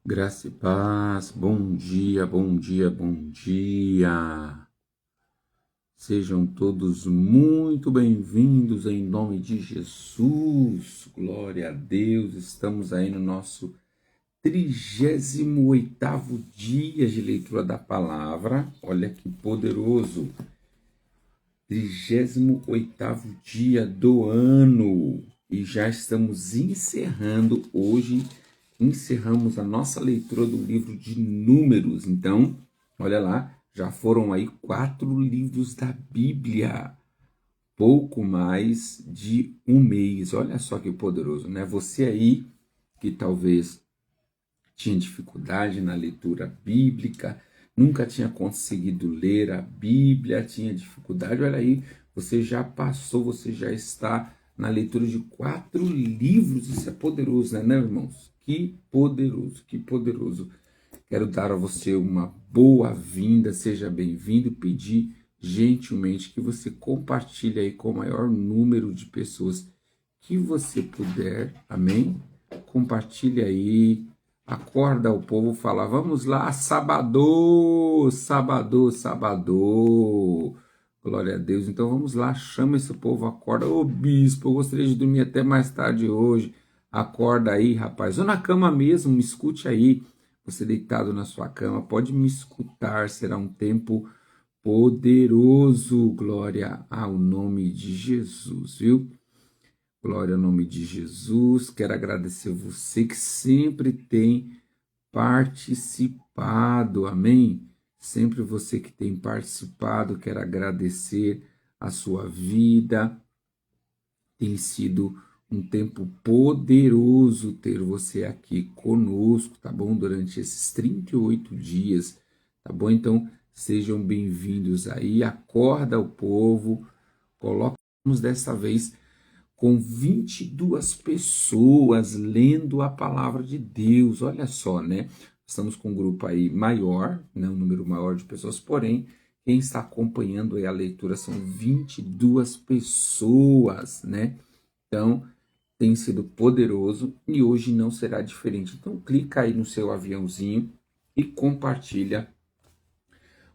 Graça e paz, bom dia, bom dia, bom dia. Sejam todos muito bem-vindos em nome de Jesus. Glória a Deus. Estamos aí no nosso 38º dia de leitura da palavra. Olha que poderoso. 38º dia do ano. E já estamos encerrando hoje. Encerramos a nossa leitura do livro de Números. Então, olha lá, já foram aí 4 livros da Bíblia. Pouco mais de um mês. Olha só que poderoso, né? Você aí que talvez tinha dificuldade na leitura bíblica, nunca tinha conseguido ler a Bíblia, tinha dificuldade, olha aí, você já passou, você já está na leitura de 4 livros, isso é poderoso, né, irmãos? Que poderoso, que poderoso. Quero dar a você uma boa-vinda, seja bem-vindo, pedir gentilmente que você compartilhe aí com o maior número de pessoas que você puder, amém? Compartilhe aí, acorda o povo, fala, vamos lá, sábado, sábado, sábado. Glória a Deus. Então vamos lá, chama esse povo, acorda. Ô bispo, eu gostaria de dormir até mais tarde hoje. Acorda aí, rapaz. Ou na cama mesmo, me escute aí. Você deitado na sua cama, pode me escutar. Será um tempo poderoso. Glória ao nome de Jesus, viu? Glória ao nome de Jesus. Quero agradecer você que sempre tem participado. Amém? Sempre você que tem participado, quero agradecer a sua vida. Tem sido um tempo poderoso ter você aqui conosco, tá bom? Durante esses 38 dias, tá bom? Então, sejam bem-vindos aí. Acorda o povo. Colocamos dessa vez com 22 pessoas lendo a palavra de Deus. Olha só, né? Estamos com um grupo aí maior, né? Um número maior de pessoas, porém, quem está acompanhando aí a leitura são 22 pessoas, né? Então, tem sido poderoso e hoje não será diferente. Então, clica aí no seu aviãozinho e compartilha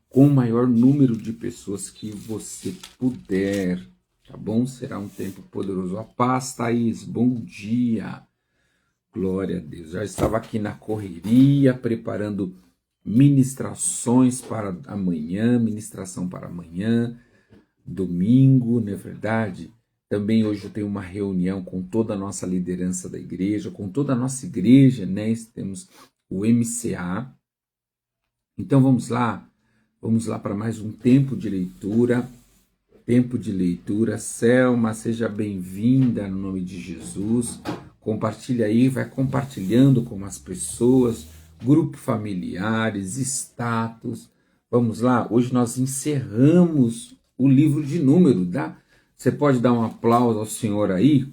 com o maior número de pessoas que você puder, tá bom? Será um tempo poderoso. A paz, Thaís, bom dia. Glória a Deus. Já estava aqui na correria, preparando ministrações para amanhã, ministração para amanhã, domingo, não é verdade? Também hoje eu tenho uma reunião com toda a nossa liderança da igreja, com toda a nossa igreja, né? Temos o MCA. Então vamos lá para mais um tempo de leitura. Tempo de leitura. Selma, seja bem-vinda no nome de Jesus. Compartilha aí, vai compartilhando com as pessoas, grupo familiares, status. Vamos lá, hoje nós encerramos o livro de Números, tá? Você pode dar um aplauso ao Senhor aí?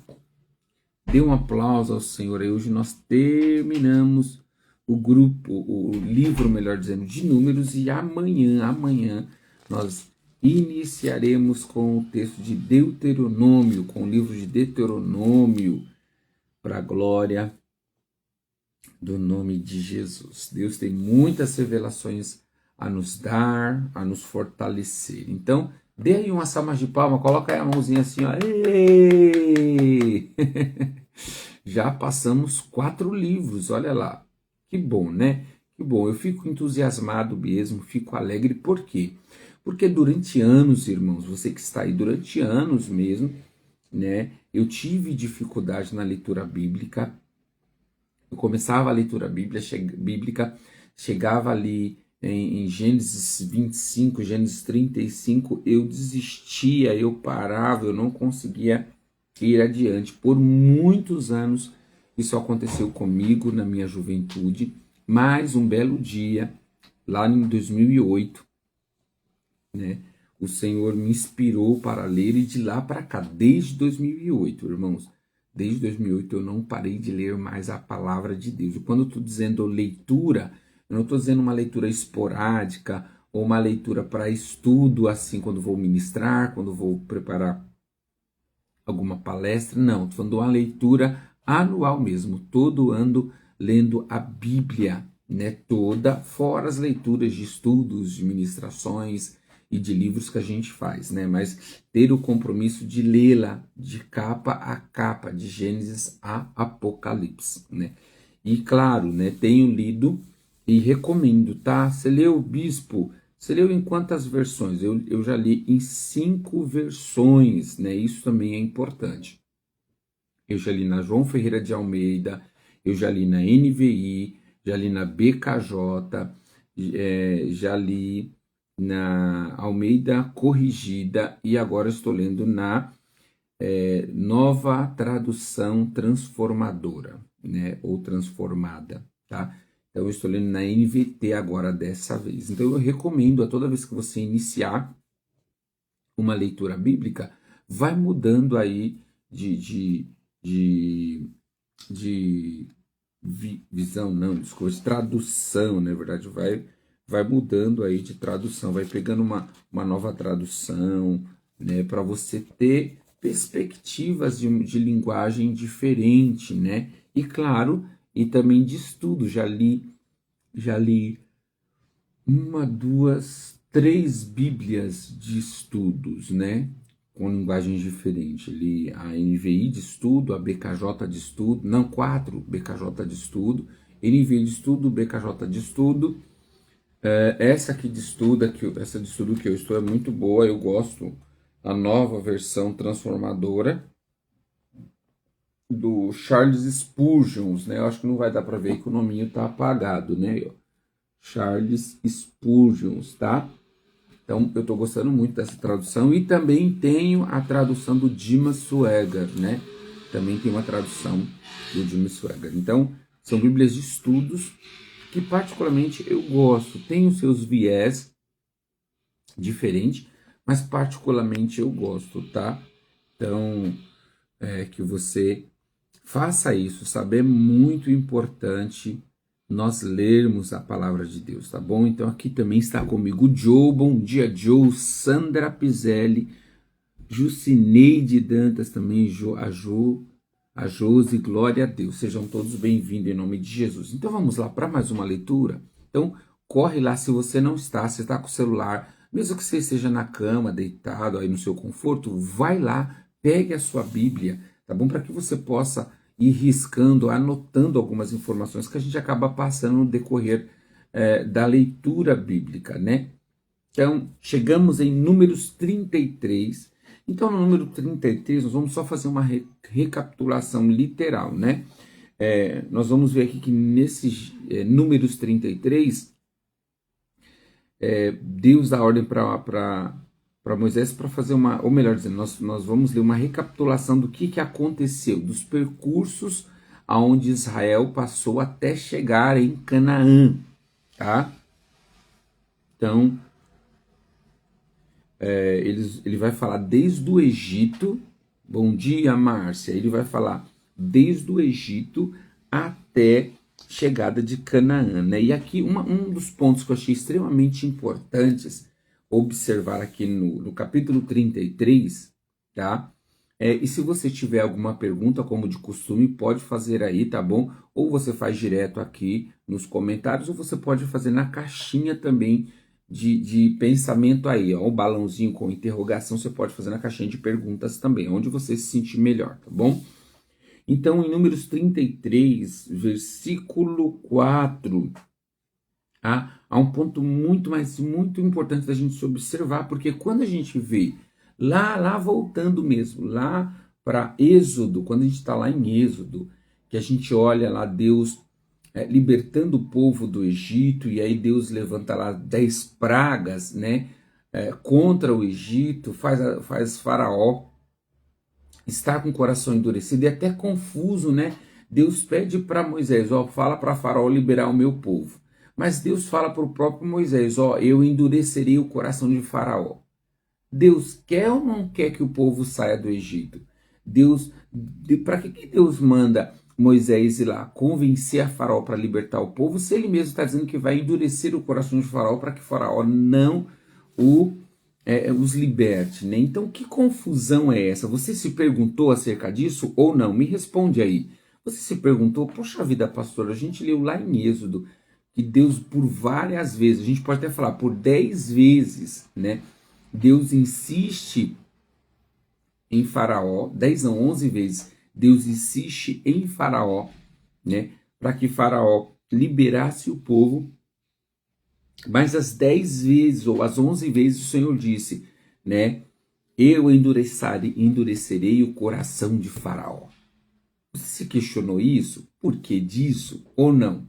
Dê um aplauso ao Senhor aí. Hoje nós terminamos o livro, melhor dizendo, de Números e amanhã nós iniciaremos com o texto de Deuteronômio, com o livro de Deuteronômio, para a glória do nome de Jesus. Deus tem muitas revelações a nos dar, a nos fortalecer. Então, dê aí uma salva de palma, coloca aí a mãozinha assim, ó. Ei! Já passamos 4 livros, olha lá. Que bom, né? Que bom, eu fico entusiasmado mesmo, fico alegre, por quê? Porque durante anos, irmãos, você que está aí durante anos mesmo, né? Eu tive dificuldade na leitura bíblica. Eu começava a leitura bíblica, chegava ali em Gênesis 25, Gênesis 35, eu desistia, eu parava, eu não conseguia ir adiante. Por muitos anos isso aconteceu comigo na minha juventude, mas um belo dia, lá em 2008, né, o Senhor me inspirou para ler e de lá para cá, desde 2008, irmãos, desde 2008 eu não parei de ler mais a palavra de Deus. E quando eu estou dizendo leitura, eu não estou dizendo uma leitura esporádica ou uma leitura para estudo, assim, quando vou ministrar, quando vou preparar alguma palestra, não, estou falando de uma leitura anual mesmo, todo ano lendo a Bíblia, né, toda, fora as leituras de estudos, de ministrações e de livros que a gente faz, né? Mas ter o compromisso de lê-la de capa a capa, de Gênesis a Apocalipse, né? E claro, né, tenho lido e recomendo, tá? Você leu, Bispo? Você leu em quantas versões? Eu já li em 5 versões, né? Isso também é importante. Eu já li na João Ferreira de Almeida, eu já li na NVI, já li na BKJ, já li na Almeida Corrigida e agora estou lendo na Nova Tradução Transformadora, né? Ou Transformada, tá? Então eu estou lendo na NVT agora dessa vez. Então eu recomendo a toda vez que você iniciar uma leitura bíblica, vai mudando aí de visão, não, desculpa, de tradução, na verdade, vai mudando aí de tradução, vai pegando uma nova tradução, né, para você ter perspectivas de linguagem diferente, né, e claro, e também de estudo, já li 1, 2, 3 bíblias de estudos, né, com linguagens diferentes. Li a NVI de estudo, a BKJ de estudo, não, 4 BKJ de estudo, NVI de estudo, BKJ de estudo. Essa aqui de estudo, essa de estudo que eu estou é muito boa, eu gosto. A nova versão transformadora do Charles Spurgeon, né? Eu acho que não vai dar para ver que o nominho tá apagado, né? Charles Spurgeon, tá? Então, eu estou gostando muito dessa tradução e também tenho a tradução do Dimas Sweger, né? Também tem uma tradução do Dimas Sweger. Então, são bíblias de estudos que particularmente eu gosto. Tem os seus viés diferentes, mas particularmente eu gosto, tá? Então, que você faça isso, sabe? É muito importante nós lermos a palavra de Deus, tá bom? Então aqui também está comigo o Joe, bom dia Joe, Sandra Pizelli, Jucineide Dantas também, a Josi, glória a Deus, sejam todos bem-vindos em nome de Jesus. Então vamos lá para mais uma leitura. Então corre lá, se você não está, você está com o celular, mesmo que você esteja na cama, deitado aí no seu conforto, vai lá, pegue a sua Bíblia, tá bom? Para que você possa ir riscando, anotando algumas informações que a gente acaba passando no decorrer da leitura bíblica, né? Então, chegamos em Números 33. Então, no número 33, nós vamos só fazer uma recapitulação literal, né? Nós vamos ver aqui que nesses Números 33, Deus dá ordem para Moisés para fazer ou melhor dizendo, nós vamos ler uma recapitulação do que aconteceu, dos percursos aonde Israel passou até chegar em Canaã, tá? Então, ele vai falar desde o Egito, bom dia Márcia, ele vai falar desde o Egito até chegada de Canaã, né? E aqui um dos pontos que eu achei extremamente importantes observar aqui no capítulo 33, tá? E se você tiver alguma pergunta, como de costume, pode fazer aí, tá bom? Ou você faz direto aqui nos comentários, ou você pode fazer na caixinha também de pensamento aí, ó, o balãozinho com interrogação, você pode fazer na caixinha de perguntas também, onde você se sentir melhor, tá bom? Então, em Números 33, versículo 4, há um ponto muito importante da gente se observar, porque quando a gente vê lá voltando mesmo, lá para Êxodo, quando a gente está lá em Êxodo, que a gente olha lá Deus libertando o povo do Egito, e aí Deus levanta lá 10 pragas, né, contra o Egito, faz Faraó estar com o coração endurecido e até confuso, né? Deus pede para Moisés, fala para Faraó liberar o meu povo. Mas Deus fala para o próprio Moisés, eu endurecerei o coração de Faraó. Deus quer ou não quer que o povo saia do Egito? Para que Deus manda Moisés ir lá convencer a Faraó para libertar o povo, se ele mesmo está dizendo que vai endurecer o coração de Faraó para que Faraó não os liberte, né? Então, que confusão é essa? Você se perguntou acerca disso ou não? Me responde aí. Você se perguntou, poxa vida, pastor, a gente leu lá em Êxodo que Deus por várias vezes, a gente pode até falar por 10 vezes, né? Deus insiste em Faraó, 10 não, 11 vezes, Deus insiste em Faraó, né? Para que Faraó liberasse o povo, mas as 10 vezes ou as 11 vezes o Senhor disse, né? Eu endurecerei o coração de Faraó. Você se questionou isso? Por que disso ou não?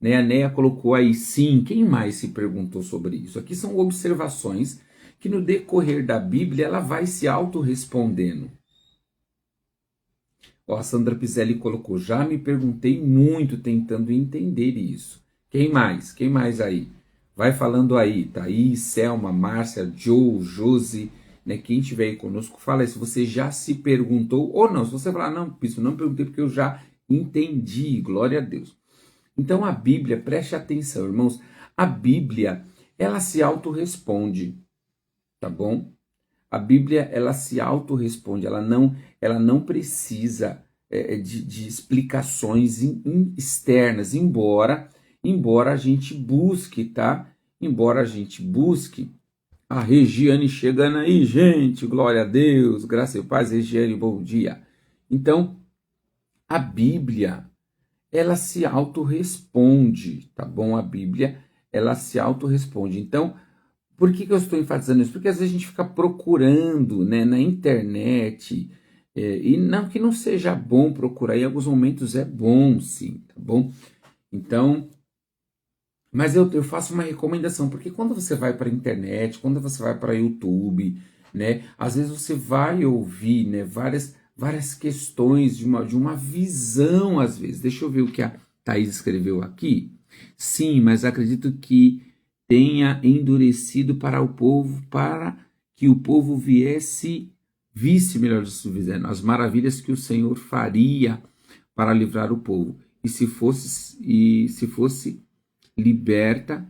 Né? A Neia colocou aí sim. Quem mais se perguntou sobre isso? Aqui são observações que no decorrer da Bíblia ela vai se autorrespondendo. Ó, a Sandra Piselli colocou, já me perguntei muito tentando entender isso. Quem mais? Quem mais aí? Vai falando aí, Thaís, Selma, Márcia, Joe, Josi, né? Quem estiver aí conosco, fala aí se você já se perguntou ou não. Se você falar, não, Bispo, não perguntei porque eu já entendi, glória a Deus. Então a Bíblia, preste atenção, irmãos, a Bíblia, ela se autorresponde, tá bom? A Bíblia, ela se autorresponde, ela não precisa de explicações externas, embora a gente busque, tá? Embora a gente busque. A Regiane chegando aí, gente, glória a Deus, graça e paz, Regiane, bom dia. Então, a Bíblia, ela se autorresponde, tá bom? A Bíblia, ela se autorresponde. Então, por que eu estou enfatizando isso? Porque às vezes a gente fica procurando, né, na internet, e não que não seja bom procurar, em alguns momentos é bom, sim, tá bom? Então, mas eu faço uma recomendação, porque quando você vai para a internet, quando você vai para YouTube, né, às vezes você vai ouvir, né, várias questões de uma visão, às vezes. Deixa eu ver o que a Thaís escreveu aqui. Sim, mas acredito que tenha endurecido para o povo, para que o povo visse, melhor dizendo, as maravilhas que o Senhor faria para livrar o povo. E se fosse liberta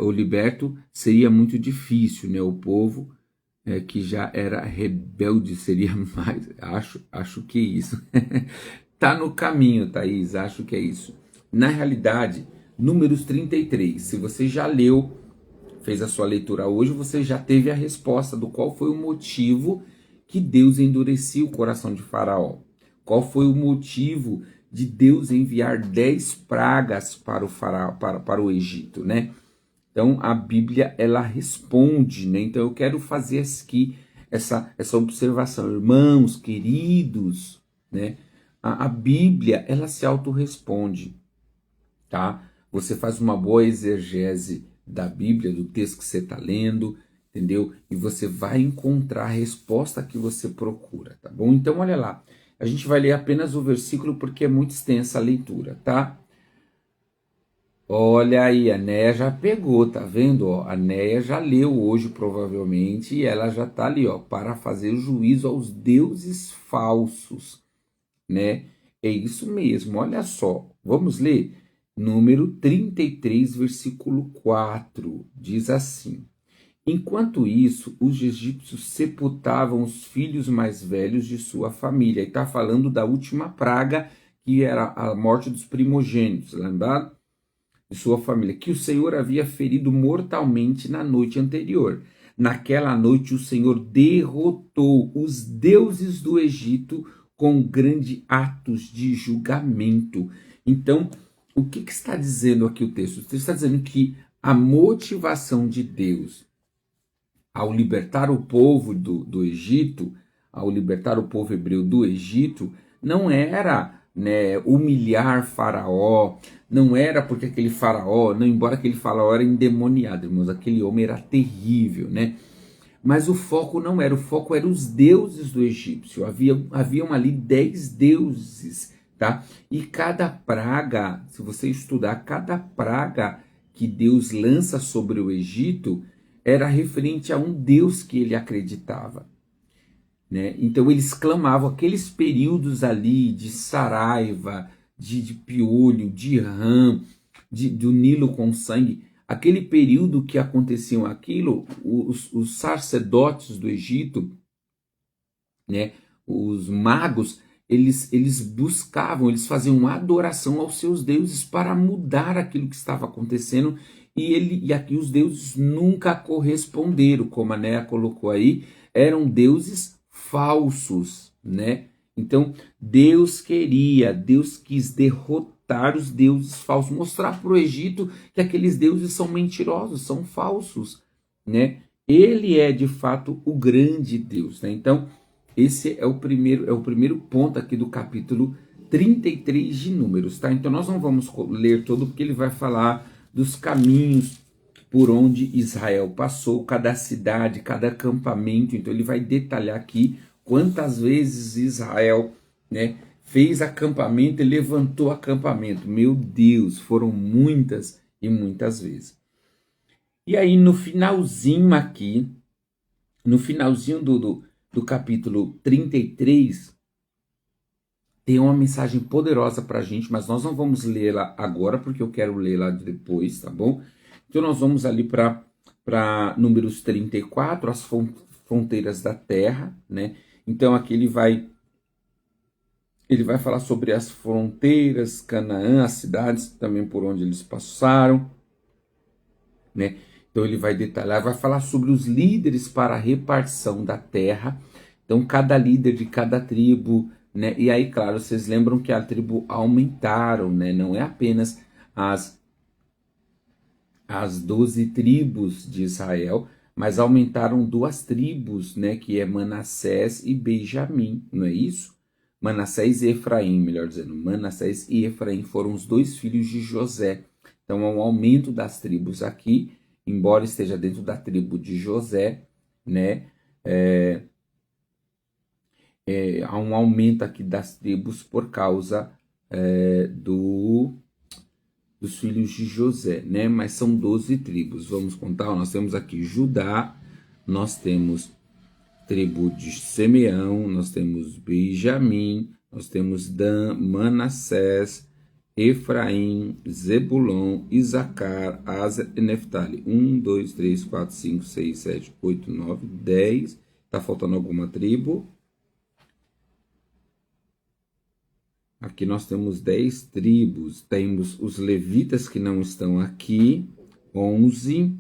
ou liberto, seria muito difícil, né? O povo que já era rebelde seria mais, acho que isso. Tá no caminho, Thaís, acho que é isso. Na realidade, Números 33, se você já leu, fez a sua leitura hoje, você já teve a resposta do qual foi o motivo que Deus endurecia o coração de Faraó. Qual foi o motivo de Deus enviar 10 pragas para o Faraó, para o Egito, né? Então a Bíblia, ela responde, né? Então eu quero fazer aqui essa observação, irmãos queridos, né? A Bíblia, ela se autorresponde, tá? Você faz uma boa exegese da Bíblia, do texto que você está lendo, entendeu? E você vai encontrar a resposta que você procura, tá bom? Então olha lá, a gente vai ler apenas o versículo porque é muito extensa a leitura, tá? Olha aí, a Neia já pegou, tá vendo? Ó, a Neia já leu hoje provavelmente e ela já tá ali, ó, para fazer juízo aos deuses falsos, né? É isso mesmo, olha só. Vamos ler? Número 33, versículo 4, diz assim: Enquanto isso, os egípcios sepultavam os filhos mais velhos de sua família. E está falando da última praga, que era a morte dos primogênitos, lembrado? De sua família, que o Senhor havia ferido mortalmente na noite anterior. Naquela noite o Senhor derrotou os deuses do Egito com grandes atos de julgamento. Então, o que está dizendo aqui o texto? O texto está dizendo que a motivação de Deus ao libertar o povo do Egito, ao libertar o povo hebreu do Egito, não era, né, humilhar Faraó, não era porque aquele Faraó, não, embora aquele Faraó era endemoniado, irmãos, aquele homem era terrível, né? Mas o foco não era, o foco era os deuses do egípcio. Haviam ali 10 deuses, tá? E cada praga, se você estudar, cada praga que Deus lança sobre o Egito era referente a um Deus que ele acreditava, né? Então eles clamavam aqueles períodos ali de saraiva, de piolho, de rã, do Nilo com sangue, aquele período que aconteciam aquilo, os sacerdotes do Egito, né, os magos, eles buscavam, eles faziam adoração aos seus deuses para mudar aquilo que estava acontecendo, e aqui os deuses nunca corresponderam, como a Néa colocou aí, eram deuses falsos, né? Então, Deus quis derrotar os deuses falsos, mostrar para o Egito que aqueles deuses são mentirosos, são falsos, né? Ele é, de fato, o grande Deus, né? Então, esse é o primeiro ponto aqui do capítulo 33 de Números, tá? Então, nós não vamos ler todo, porque ele vai falar dos caminhos por onde Israel passou, cada cidade, cada acampamento. Então, ele vai detalhar aqui quantas vezes Israel, né, fez acampamento e levantou acampamento. Meu Deus, foram muitas e muitas vezes. E aí no finalzinho aqui, no finalzinho do capítulo 33, tem uma mensagem poderosa para a gente, mas nós não vamos lê-la agora, porque eu quero lê-la depois, tá bom? Então nós vamos ali para Números 34, as fronteiras da terra, né? Então aqui ele vai falar sobre as fronteiras, Canaã, as cidades também por onde eles passaram, né? Então ele vai detalhar, vai falar sobre os líderes para a repartição da terra. Então cada líder de cada tribo, né? E aí, claro, vocês lembram que a tribo aumentaram, né? Não é apenas as 12 tribos de Israel, mas aumentaram 2 tribos, né? Que é Manassés e Benjamim, não é isso? Manassés e Efraim, melhor dizendo. Manassés e Efraim foram os 2 filhos de José. Então há um aumento das tribos aqui, embora esteja dentro da tribo de José, né? Há um aumento aqui das tribos por causa dos filhos de José, né? Mas são 12 tribos. Vamos contar? Nós temos aqui Judá, nós temos tribo de Simeão, nós temos Benjamim, nós temos Dan, Manassés, Efraim, Zebulon, Isacar, Aser e Neftali. 1, 2, 3, 4, 5, 6, 7, 8, 9, 10. Tá faltando alguma tribo? Aqui nós temos 10 tribos. Temos os levitas que não estão aqui, 11.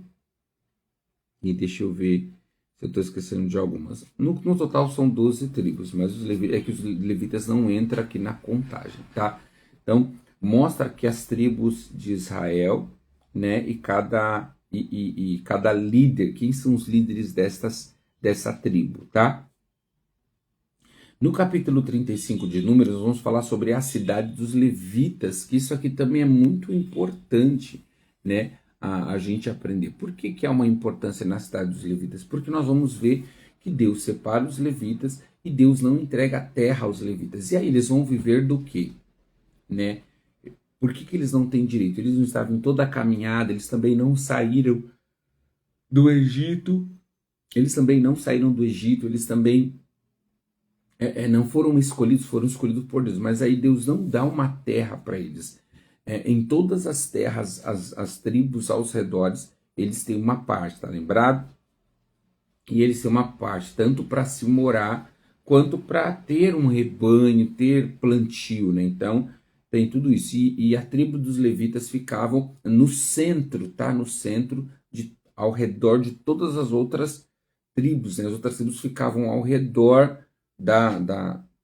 E deixa eu ver se eu estou esquecendo de algumas. No total são 12 tribos, mas é que os levitas não entram aqui na contagem, tá? Então, mostra que as tribos de Israel, né, e cada líder, quem são os líderes dessa tribo, tá? No capítulo 35 de Números, vamos falar sobre a cidade dos levitas, que isso aqui também é muito importante, né, a gente aprender. Por que há uma importância na cidade dos levitas? Porque nós vamos ver que Deus separa os levitas e Deus não entrega a terra aos levitas. E aí eles vão viver do quê? Né? Por que eles não têm direito? Eles não estavam em toda a caminhada, eles também não saíram do Egito, eles também não foram escolhidos, foram escolhidos por Deus, mas aí Deus não dá uma terra para eles. Em todas as terras, as tribos aos redores, eles têm uma parte, tá lembrado? E eles têm uma parte, tanto para se morar, quanto para ter um rebanho, ter plantio, né? Então, tem tudo isso. E a tribo dos levitas ficavam no centro, tá? No centro, ao redor de todas as outras tribos, né? As outras tribos ficavam ao redor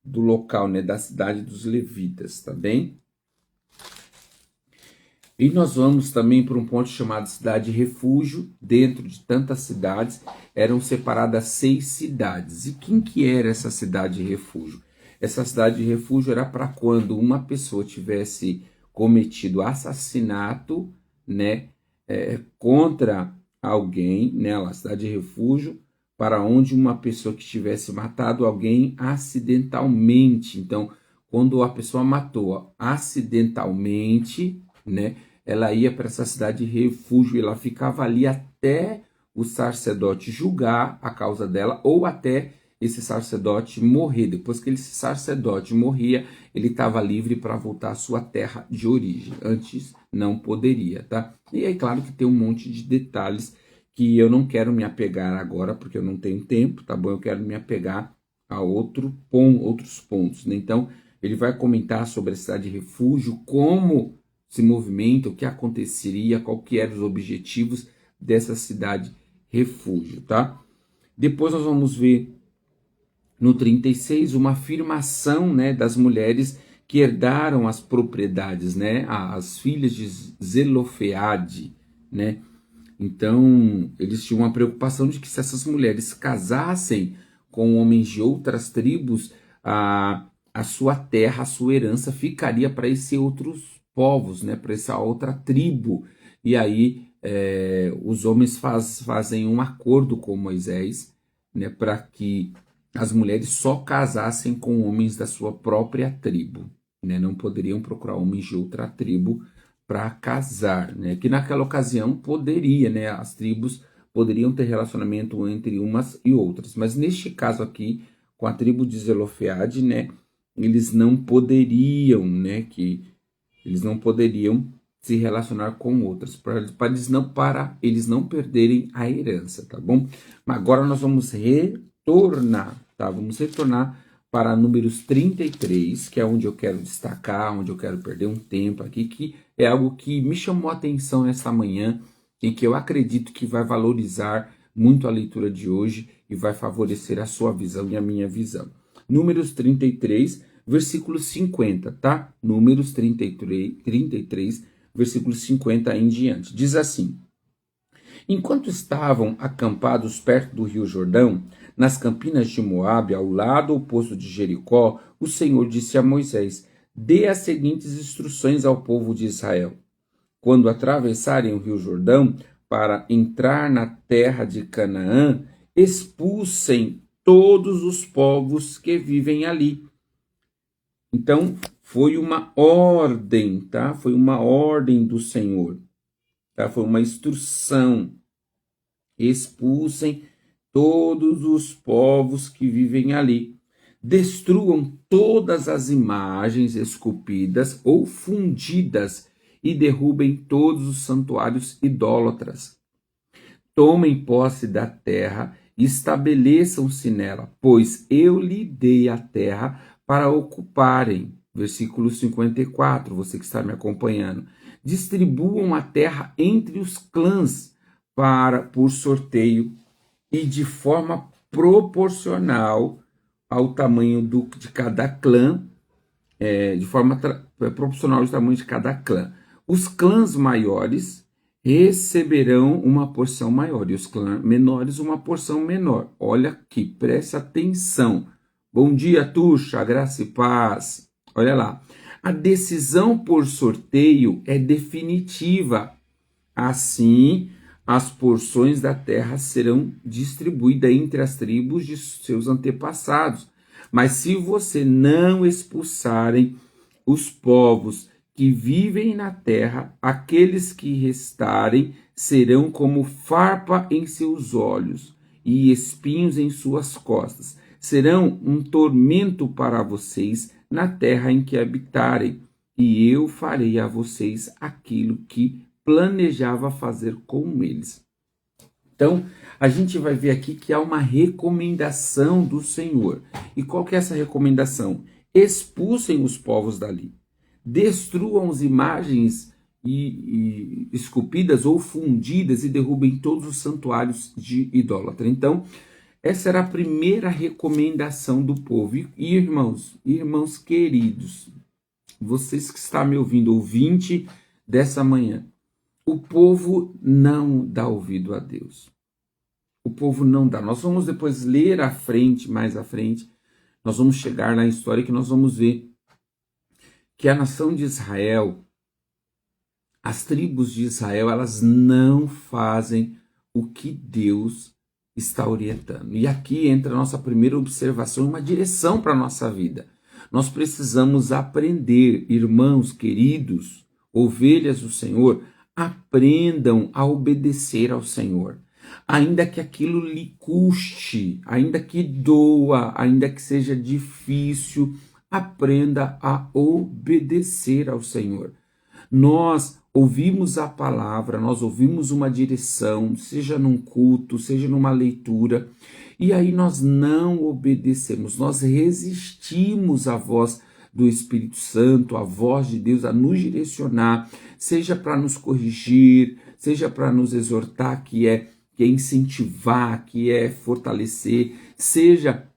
do local, né? Da cidade dos levitas, tá bem? E nós vamos também para um ponto chamado cidade refúgio. Dentro de tantas cidades, eram separadas 6 cidades. E quem que era essa cidade refúgio? Essa cidade refúgio era para quando uma pessoa tivesse cometido assassinato, né, contra alguém, né, a cidade refúgio, para onde uma pessoa que tivesse matado alguém acidentalmente. Então, quando a pessoa matou acidentalmente, né, ela ia para essa cidade de refúgio e ela ficava ali até o sacerdote julgar a causa dela ou até esse sacerdote morrer. Depois que esse sacerdote morria, ele estava livre para voltar à sua terra de origem. Antes não poderia, tá? E aí, claro que tem um monte de detalhes que eu não quero me apegar agora, porque eu não tenho tempo, tá bom? Eu quero me apegar a outros pontos, né? Então, ele vai comentar sobre a cidade refúgio, como se movimenta, o que aconteceria, qual que eram os objetivos dessa cidade refúgio, tá? Depois nós vamos ver no 36 uma afirmação, né, das mulheres que herdaram as propriedades, né, as filhas de Zelofeade, né? Então, eles tinham uma preocupação de que se essas mulheres casassem com homens de outras tribos, a sua terra, a sua herança ficaria para esses outros povos, né, para essa outra tribo. E aí os homens fazem um acordo com Moisés, né, para que as mulheres só casassem com homens da sua própria tribo, né, não poderiam procurar homens de outra tribo para casar, né? Que naquela ocasião poderia, né? As tribos poderiam ter relacionamento entre umas e outras, mas neste caso aqui, com a tribo de Zelofeade, né? Eles não poderiam, né? Que eles não poderiam se relacionar com outras, para eles não perderem a herança, tá bom? Mas agora nós vamos retornar, tá? Vamos retornar para Números 33, que é onde eu quero destacar, onde eu quero perder um tempo aqui, que é algo que me chamou a atenção nesta manhã e que eu acredito que vai valorizar muito a leitura de hoje e vai favorecer a sua visão e a minha visão. Números 33, versículo 50, tá? Números 33, versículo 50 em diante. Diz assim: Enquanto estavam acampados perto do rio Jordão, nas campinas de Moabe, ao lado oposto de Jericó, o Senhor disse a Moisés: Dê as seguintes instruções ao povo de Israel. Quando atravessarem o rio Jordão para entrar na terra de Canaã, expulsem todos os povos que vivem ali. Então, foi uma ordem, tá? Foi uma ordem do Senhor, tá? Foi uma instrução. Expulsem todos os povos que vivem ali. Destruam todas as imagens esculpidas ou fundidas e derrubem todos os santuários idólatras. Tomem posse da terra e estabeleçam-se nela, pois eu lhe dei a terra para ocuparem. Versículo 54, você que está me acompanhando. Distribuam a terra entre os clãs por sorteio e de forma proporcional ao tamanho de cada clã, de forma proporcional ao tamanho de cada clã. Os clãs maiores receberão uma porção maior e os clãs menores uma porção menor. Olha aqui, preste atenção. Bom dia, Tuxa, graça e paz. Olha lá. A decisão por sorteio é definitiva. Assim, as porções da terra serão distribuídas entre as tribos de seus antepassados. Mas se você não expulsarem os povos que vivem na terra, aqueles que restarem serão como farpa em seus olhos e espinhos em suas costas. Serão um tormento para vocês na terra em que habitarem, e eu farei a vocês aquilo que planejava fazer com eles. Então, a gente vai ver aqui que há uma recomendação do Senhor. E qual que é essa recomendação? Expulsem os povos dali. Destruam as imagens esculpidas ou fundidas e derrubem todos os santuários de idólatra. Então, essa era a primeira recomendação do povo. E irmãos queridos, vocês que estão me ouvindo, ouvinte dessa manhã, o povo não dá ouvido a Deus. O povo não dá. Nós vamos depois ler mais à frente, nós vamos chegar na história que nós vamos ver que a nação de Israel, as tribos de Israel, elas não fazem o que Deus está orientando. E aqui entra a nossa primeira observação, uma direção para a nossa vida. Nós precisamos aprender, irmãos queridos, ovelhas do Senhor, aprendam a obedecer ao Senhor. Ainda que aquilo lhe custe, ainda que doa, ainda que seja difícil, aprenda a obedecer ao Senhor. Nós ouvimos a palavra, nós ouvimos uma direção, seja num culto, seja numa leitura, E aí nós não obedecemos, nós resistimos à voz do Espírito Santo, à voz de Deus a nos direcionar, seja para nos corrigir, seja para nos exortar, que é incentivar, que é fortalecer, seja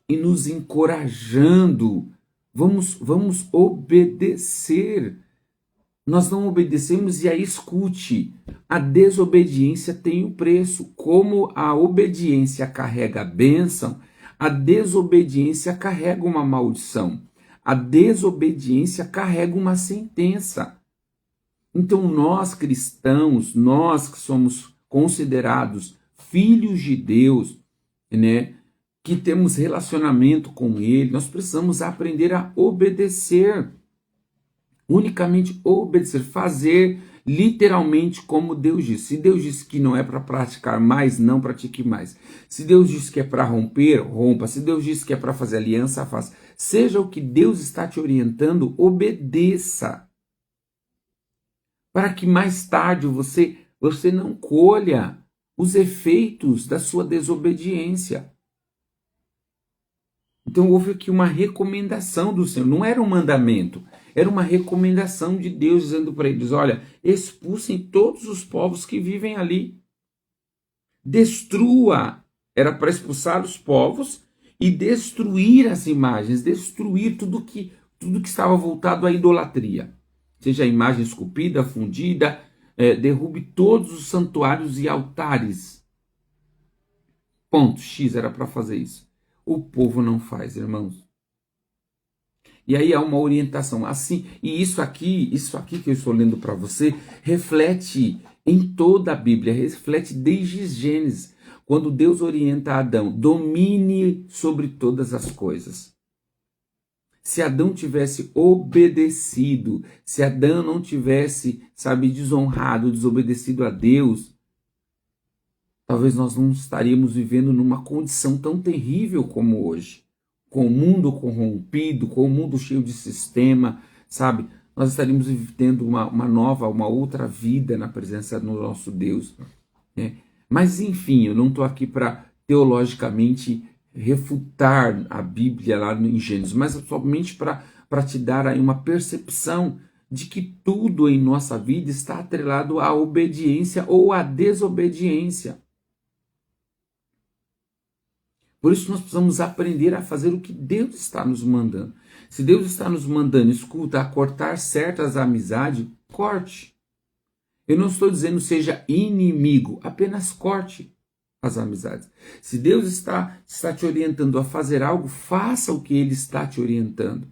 e nos encorajando. Vamos obedecer. Nós não obedecemos, e aí escute, a desobediência tem um preço. Como a obediência carrega a bênção, a desobediência carrega uma maldição. A desobediência carrega uma sentença. Então nós cristãos, nós que somos considerados filhos de Deus, né, que temos relacionamento com Ele, nós precisamos aprender a obedecer. Unicamente obedecer, fazer literalmente como Deus diz. Se Deus disse que não é para praticar mais, não pratique mais. Se Deus disse que é para romper, rompa. Se Deus disse que é para fazer aliança, faça. Seja o que Deus está te orientando, obedeça. Para que mais tarde você não colha os efeitos da sua desobediência. Então houve aqui uma recomendação do Senhor, não era um mandamento, era uma recomendação de Deus dizendo para eles, olha, expulsem todos os povos que vivem ali. Destrua, era para expulsar os povos e destruir as imagens, destruir tudo que estava voltado à idolatria. Seja a imagem esculpida, fundida, derrube todos os santuários e altares. Ponto X era para fazer isso. O povo não faz, irmãos. E aí há uma orientação assim, e isso aqui que eu estou lendo para você, reflete em toda a Bíblia, reflete desde Gênesis, quando Deus orienta Adão, domine sobre todas as coisas. Se Adão tivesse obedecido, se Adão não tivesse, desonrado, desobedecido a Deus, talvez nós não estaríamos vivendo numa condição tão terrível como hoje. Com o mundo corrompido, com o mundo cheio de sistema, nós estaríamos vivendo uma outra vida na presença do nosso Deus. Né? Mas, enfim, eu não estou aqui para teologicamente refutar a Bíblia lá em Gênesis, mas somente para te dar aí uma percepção de que tudo em nossa vida está atrelado à obediência ou à desobediência. Por isso nós precisamos aprender a fazer o que Deus está nos mandando. Se Deus está nos mandando, escuta, a cortar certas amizades, corte. Eu não estou dizendo seja inimigo, apenas corte as amizades. Se Deus está te orientando a fazer algo, faça o que Ele está te orientando.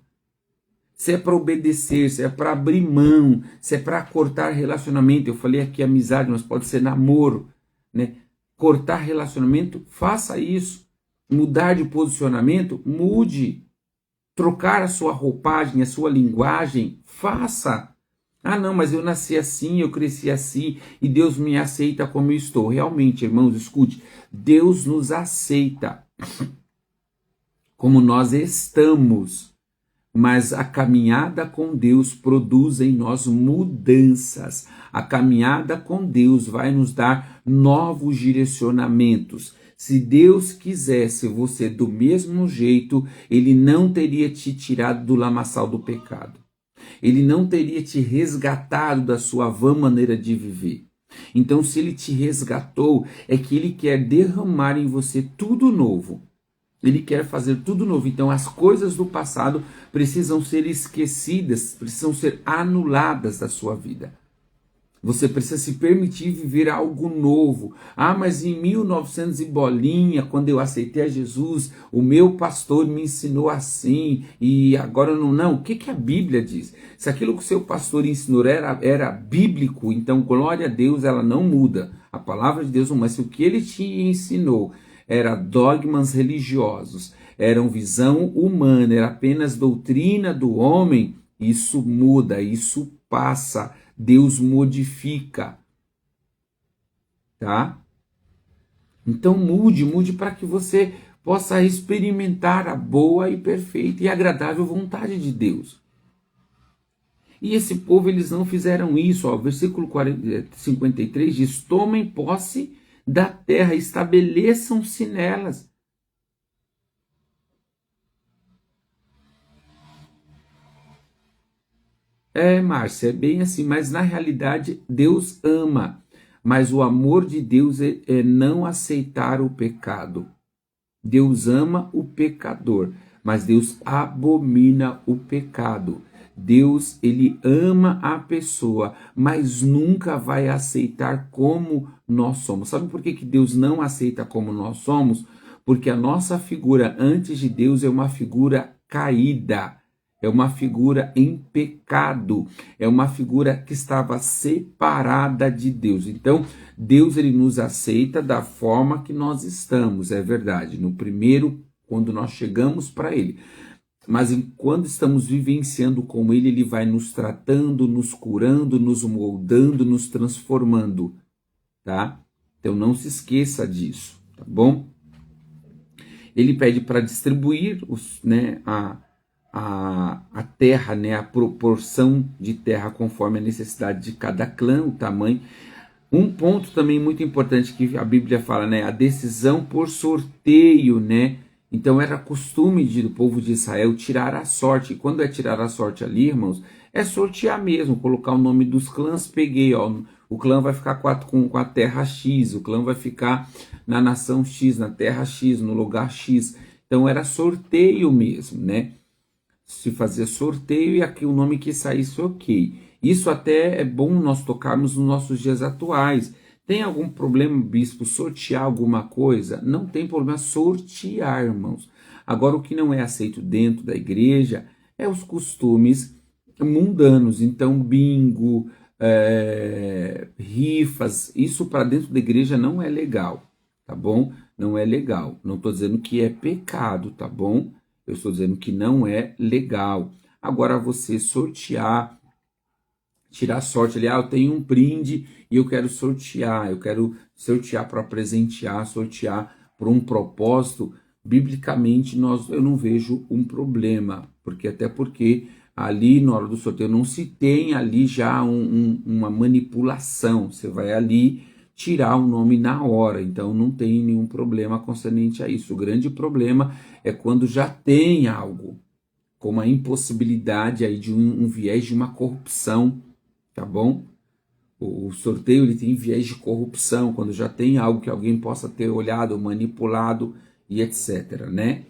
Se é para obedecer, se é para abrir mão, se é para cortar relacionamento, eu falei aqui amizade, mas pode ser namoro, né? Cortar relacionamento, faça isso. Mudar de posicionamento, mude. Trocar a sua roupagem, a sua linguagem, faça. Ah, não, mas eu nasci assim, eu cresci assim, e Deus me aceita como eu estou. Realmente, irmãos, escute, Deus nos aceita como nós estamos, mas a caminhada com Deus produz em nós mudanças. A caminhada com Deus vai nos dar novos direcionamentos. Se Deus quisesse você do mesmo jeito, Ele não teria te tirado do lamaçal do pecado. Ele não teria te resgatado da sua vã maneira de viver. Então, se Ele te resgatou, é que Ele quer derramar em você tudo novo. Ele quer fazer tudo novo. Então, as coisas do passado precisam ser esquecidas, precisam ser anuladas da sua vida. Você precisa se permitir viver algo novo. Ah, mas em 1900 e bolinha, quando eu aceitei a Jesus, o meu pastor me ensinou assim, e agora não. Não, o que a Bíblia diz? Se aquilo que o seu pastor ensinou era bíblico, então glória a Deus, ela não muda. A palavra de Deus não muda. Mas se o que ele te ensinou era dogmas religiosos, era visão humana, era apenas doutrina do homem, isso muda, isso passa. Deus modifica, tá? Então mude para que você possa experimentar a boa e perfeita e agradável vontade de Deus. E esse povo, eles não fizeram isso, ó, versículo 53 diz, tomem posse da terra, estabeleçam-se nelas. Márcia, é bem assim, mas na realidade Deus ama, mas o amor de Deus é não aceitar o pecado. Deus ama o pecador, mas Deus abomina o pecado. Deus, ele ama a pessoa, mas nunca vai aceitar como nós somos. Sabe por que Deus não aceita como nós somos? Porque a nossa figura antes de Deus é uma figura caída, é uma figura em pecado, é uma figura que estava separada de Deus. Então, Deus ele nos aceita da forma que nós estamos, é verdade. No primeiro, quando nós chegamos para ele. Mas quando estamos vivenciando com ele, ele vai nos tratando, nos curando, nos moldando, nos transformando, tá? Então não se esqueça disso, tá bom? Ele pede para distribuir a terra, né, a proporção de terra conforme a necessidade de cada clã, o tamanho. Um ponto também muito importante que a Bíblia fala, né, a decisão por sorteio, né? Então era costume do povo de Israel tirar a sorte. E quando é tirar a sorte ali, irmãos, é sortear mesmo, colocar o nome dos clãs. Peguei, ó, o clã vai ficar com a terra X, o clã vai ficar na nação X, na terra X, no lugar X. Então era sorteio mesmo, né? Se fazia sorteio e aqui o nome que saísse, ok. Isso até é bom nós tocarmos nos nossos dias atuais. Tem algum problema, bispo, sortear alguma coisa? Não tem problema sortear, irmãos. Agora, o que não é aceito dentro da igreja é os costumes mundanos. Então, bingo, rifas, isso para dentro da igreja não é legal, tá bom? Não é legal. Não estou dizendo que é pecado, tá bom? Eu estou dizendo que não é legal. Agora, você sortear, tirar sorte ali, eu tenho um brinde e eu quero sortear para presentear, sortear por um propósito, biblicamente eu não vejo um problema, até porque ali na hora do sorteio não se tem ali já uma manipulação, você vai ali tirar o nome na hora, então não tem nenhum problema concernente a isso. O grande problema é quando já tem algo, como a impossibilidade aí de um viés de uma corrupção, tá bom? O sorteio ele tem viés de corrupção, quando já tem algo que alguém possa ter olhado, manipulado e etc, né?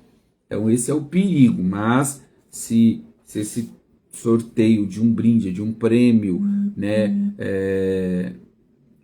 Então esse é o perigo, mas se esse sorteio de um brinde, de um prêmio, né,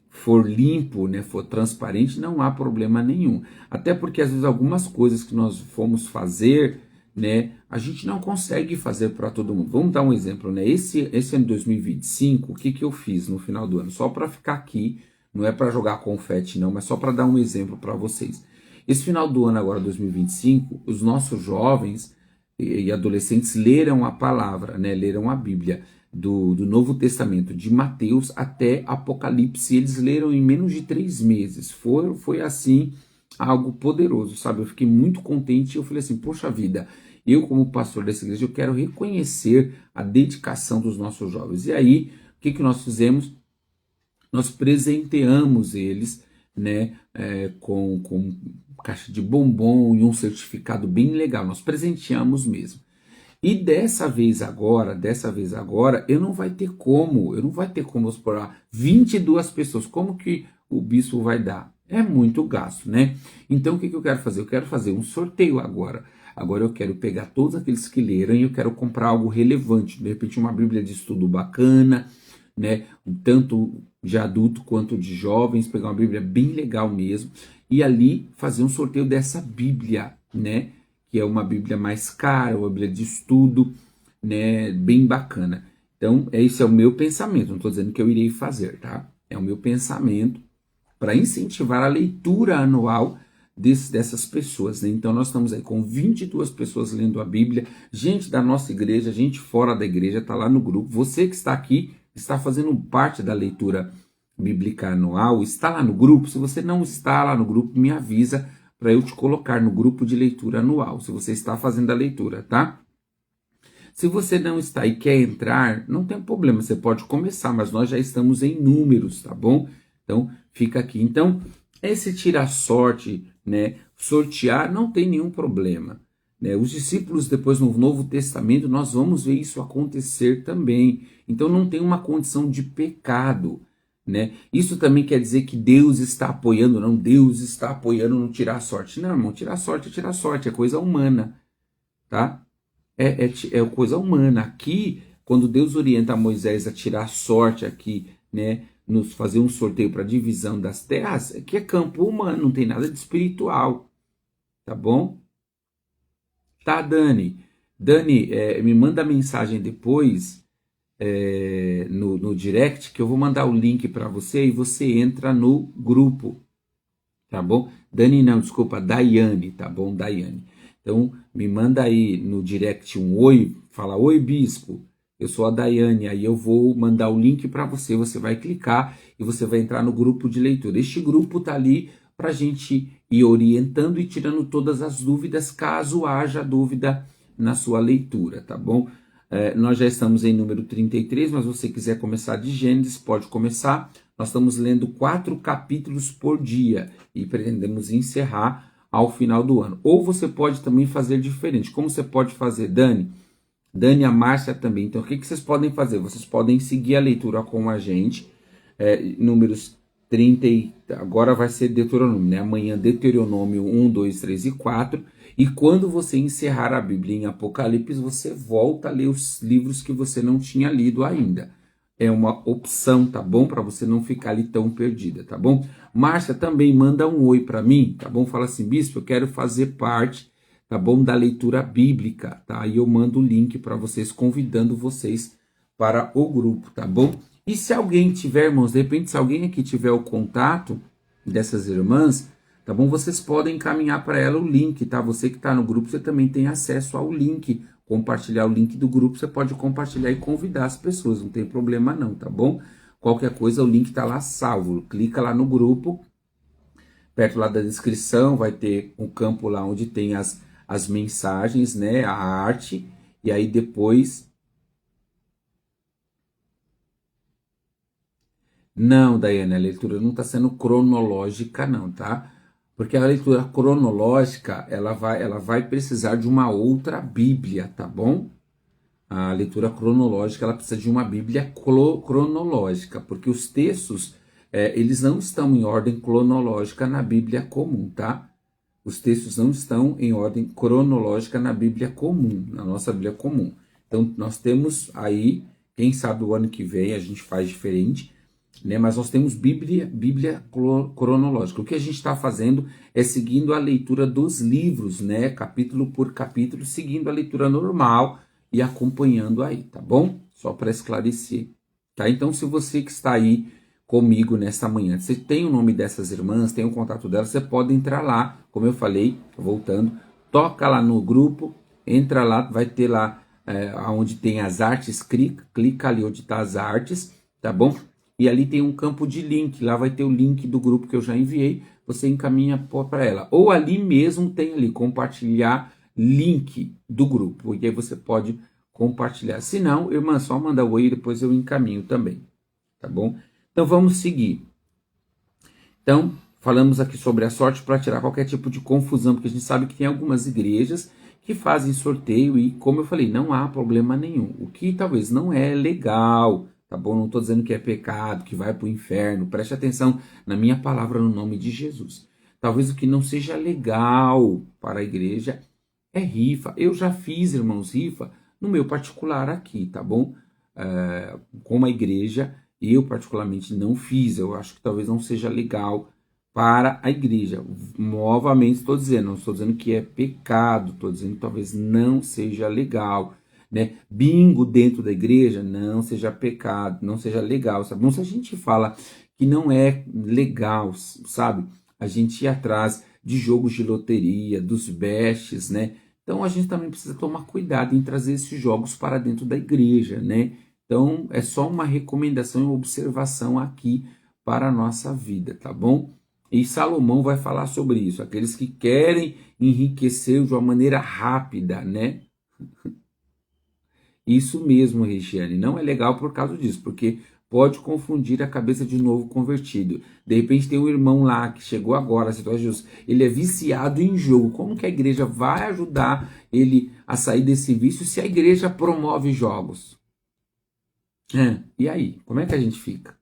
for limpo, né, for transparente, não há problema nenhum. Até porque às vezes algumas coisas que nós fomos fazer, né, a gente não consegue fazer para todo mundo. Vamos dar um exemplo, né? Esse ano de 2025, o que eu fiz no final do ano? Só para ficar aqui, não é para jogar confete não, mas só para dar um exemplo para vocês. Esse final do ano agora, 2025, os nossos jovens e adolescentes leram a palavra, né, leram a Bíblia do Novo Testamento, de Mateus até Apocalipse. Eles leram em menos de 3 meses. Foi assim, algo poderoso, sabe? Eu fiquei muito contente e eu falei assim, poxa vida, eu como pastor dessa igreja, eu quero reconhecer a dedicação dos nossos jovens. E aí, o que nós fizemos? Nós presenteamos eles, né, com caixa de bombom e um certificado bem legal. Nós presenteamos mesmo. E dessa vez agora, eu não vai ter como explorar 22 pessoas. Como que o bispo vai dar? É muito gasto, né? Então o que eu quero fazer? Eu quero fazer um sorteio agora. Agora eu quero pegar todos aqueles que leram e eu quero comprar algo relevante. De repente uma Bíblia de estudo bacana, né? Tanto de adulto quanto de jovens, pegar uma Bíblia bem legal mesmo. E ali fazer um sorteio dessa Bíblia, né? Que é uma Bíblia mais cara, uma Bíblia de estudo, né, bem bacana. Então, esse é o meu pensamento, não estou dizendo que eu irei fazer, tá? É o meu pensamento para incentivar a leitura anual dessas pessoas, né? Então, nós estamos aí com 22 pessoas lendo a Bíblia, gente da nossa igreja, gente fora da igreja, está lá no grupo. Você que está aqui, está fazendo parte da leitura bíblica anual, está lá no grupo. Se você não está lá no grupo, me avisa, para eu te colocar no grupo de leitura anual, se você está fazendo a leitura, tá? Se você não está e quer entrar, não tem problema, você pode começar, mas nós já estamos em números, tá bom? Então, fica aqui. Então, esse tirar sorte, né, sortear, não tem nenhum problema. né? Os discípulos, depois no Novo Testamento, nós vamos ver isso acontecer também. Então não tem uma condição de pecado, né? Isso também quer dizer que Deus está apoiando, não, Deus está apoiando no tirar a sorte. Não, irmão, tirar a sorte, é coisa humana, tá? É coisa humana. Aqui, quando Deus orienta Moisés a tirar a sorte aqui, né, nos fazer um sorteio para divisão das terras, que é campo humano, não tem nada de espiritual, tá bom? Tá, Dani. Dani, me manda mensagem depois no direct, que eu vou mandar o link para você e você entra no grupo, tá bom? Dani não, desculpa, Daiane, tá bom, Daiane. Então, me manda aí no direct um oi, fala, oi, bispo, eu sou a Daiane, aí eu vou mandar o link para você, você vai clicar e você vai entrar no grupo de leitura. Este grupo tá ali para a gente ir orientando e tirando todas as dúvidas, caso haja dúvida na sua leitura, tá bom? Nós já estamos em número 33, mas se você quiser começar de Gênesis, pode começar. Nós estamos lendo 4 capítulos por dia e pretendemos encerrar ao final do ano. Ou você pode também fazer diferente. Como você pode fazer, Dani? Dani e a Márcia também. Então, o que vocês podem fazer? Vocês podem seguir a leitura com a gente. Números 30, agora vai ser Deuteronômio, né? Amanhã Deuteronômio 1, 2, 3 e 4. E quando você encerrar a Bíblia em Apocalipse, você volta a ler os livros que você não tinha lido ainda. É uma opção, tá bom? Para você não ficar ali tão perdida, tá bom? Márcia, também manda um oi para mim, tá bom? Fala assim, bispo, eu quero fazer parte, tá bom? Da leitura bíblica, tá? E eu mando o link para vocês, convidando vocês para o grupo, tá bom? E se alguém tiver, irmãos, de repente, se alguém aqui tiver o contato dessas irmãs, tá bom? Vocês podem encaminhar para ela o link, tá? Você que está no grupo, você também tem acesso ao link, compartilhar o link do grupo, você pode compartilhar e convidar as pessoas, não tem problema não, tá bom? Qualquer coisa, o link está lá salvo, clica lá no grupo, perto lá da descrição, vai ter um campo lá onde tem as mensagens, né, a arte, e aí depois... Não, Daiane, a leitura não está sendo cronológica não, tá? Porque a leitura cronológica, ela vai precisar de uma outra Bíblia, tá bom? A leitura cronológica, ela precisa de uma Bíblia cronológica, porque os textos, eles não estão em ordem cronológica na Bíblia comum, tá? Os textos não estão em ordem cronológica na Bíblia comum, na nossa Bíblia comum. Então, nós temos aí, quem sabe o ano que vem a gente faz diferente, né? Mas nós temos Bíblia cronológica. O que a gente está fazendo é seguindo a leitura dos livros, né? Capítulo por capítulo, seguindo a leitura normal e acompanhando aí, tá bom? Só para esclarecer, tá? Então, se você que está aí comigo nesta manhã, você tem o nome dessas irmãs, tem o contato delas, você pode entrar lá, como eu falei, voltando, toca lá no grupo, entra lá, vai ter lá onde tem as artes, clica ali onde está as artes, tá bom? E ali tem um campo de link, lá vai ter o link do grupo que eu já enviei, você encaminha para ela. Ou ali mesmo tem ali, compartilhar link do grupo, e aí você pode compartilhar. Se não, irmã, só manda o oi e depois eu encaminho também, tá bom? Então vamos seguir. Então, falamos aqui sobre a sorte para tirar qualquer tipo de confusão, porque a gente sabe que tem algumas igrejas que fazem sorteio e, como eu falei, não há problema nenhum. O que talvez não é legal, tá bom? Não estou dizendo que é pecado, que vai para o inferno. Preste atenção na minha palavra no nome de Jesus. Talvez o que não seja legal para a igreja é rifa. Eu já fiz, irmãos, rifa no meu particular aqui, tá bom? Com a igreja, eu particularmente não fiz. Eu acho que talvez não seja legal para a igreja. Novamente estou dizendo, não estou dizendo que é pecado, estou dizendo que talvez não seja legal. Né? Bingo dentro da igreja não seja pecado, não seja legal, sabe? Não, se a gente fala que não é legal, sabe? A gente ir atrás de jogos de loteria, dos bestes, né? Então a gente também precisa tomar cuidado em trazer esses jogos para dentro da igreja, né? Então é só uma recomendação e uma observação aqui para a nossa vida, tá bom? E Salomão vai falar sobre isso, aqueles que querem enriquecer de uma maneira rápida, né? Isso mesmo, Regiane, não é legal por causa disso, porque pode confundir a cabeça de novo convertido. De repente tem um irmão lá que chegou agora, ele é viciado em jogo. Como que a igreja vai ajudar ele a sair desse vício se a igreja promove jogos? E aí? Como é que a gente fica?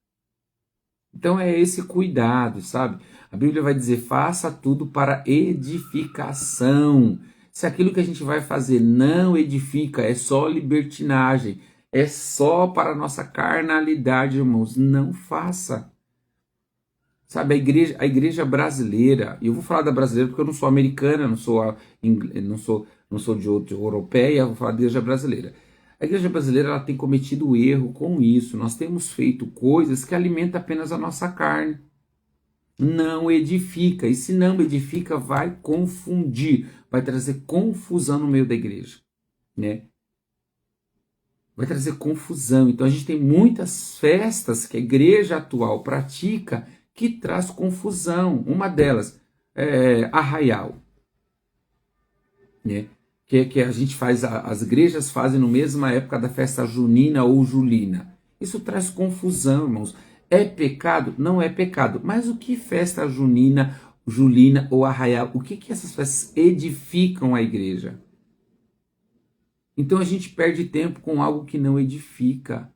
Então é esse cuidado, sabe? A Bíblia vai dizer, faça tudo para edificação. Se aquilo que a gente vai fazer não edifica, é só libertinagem, é só para a nossa carnalidade, irmãos, não faça. Sabe, a igreja brasileira, e eu vou falar da brasileira porque eu não sou americana, não sou de outra europeia, vou falar da igreja brasileira. A igreja brasileira ela tem cometido erro com isso. Nós temos feito coisas que alimentam apenas a nossa carne. Não edifica. E se não edifica, vai confundir. Vai trazer confusão no meio da igreja. Né? Vai trazer confusão. Então a gente tem muitas festas que a igreja atual pratica que traz confusão. Uma delas é Arraial. Né? Que a gente faz, as igrejas fazem na mesma época da festa junina ou julina. Isso traz confusão, irmãos. É pecado? Não é pecado. Mas o que festa junina, julina ou arraial? O que essas festas edificam a igreja? Então a gente perde tempo com algo que não edifica.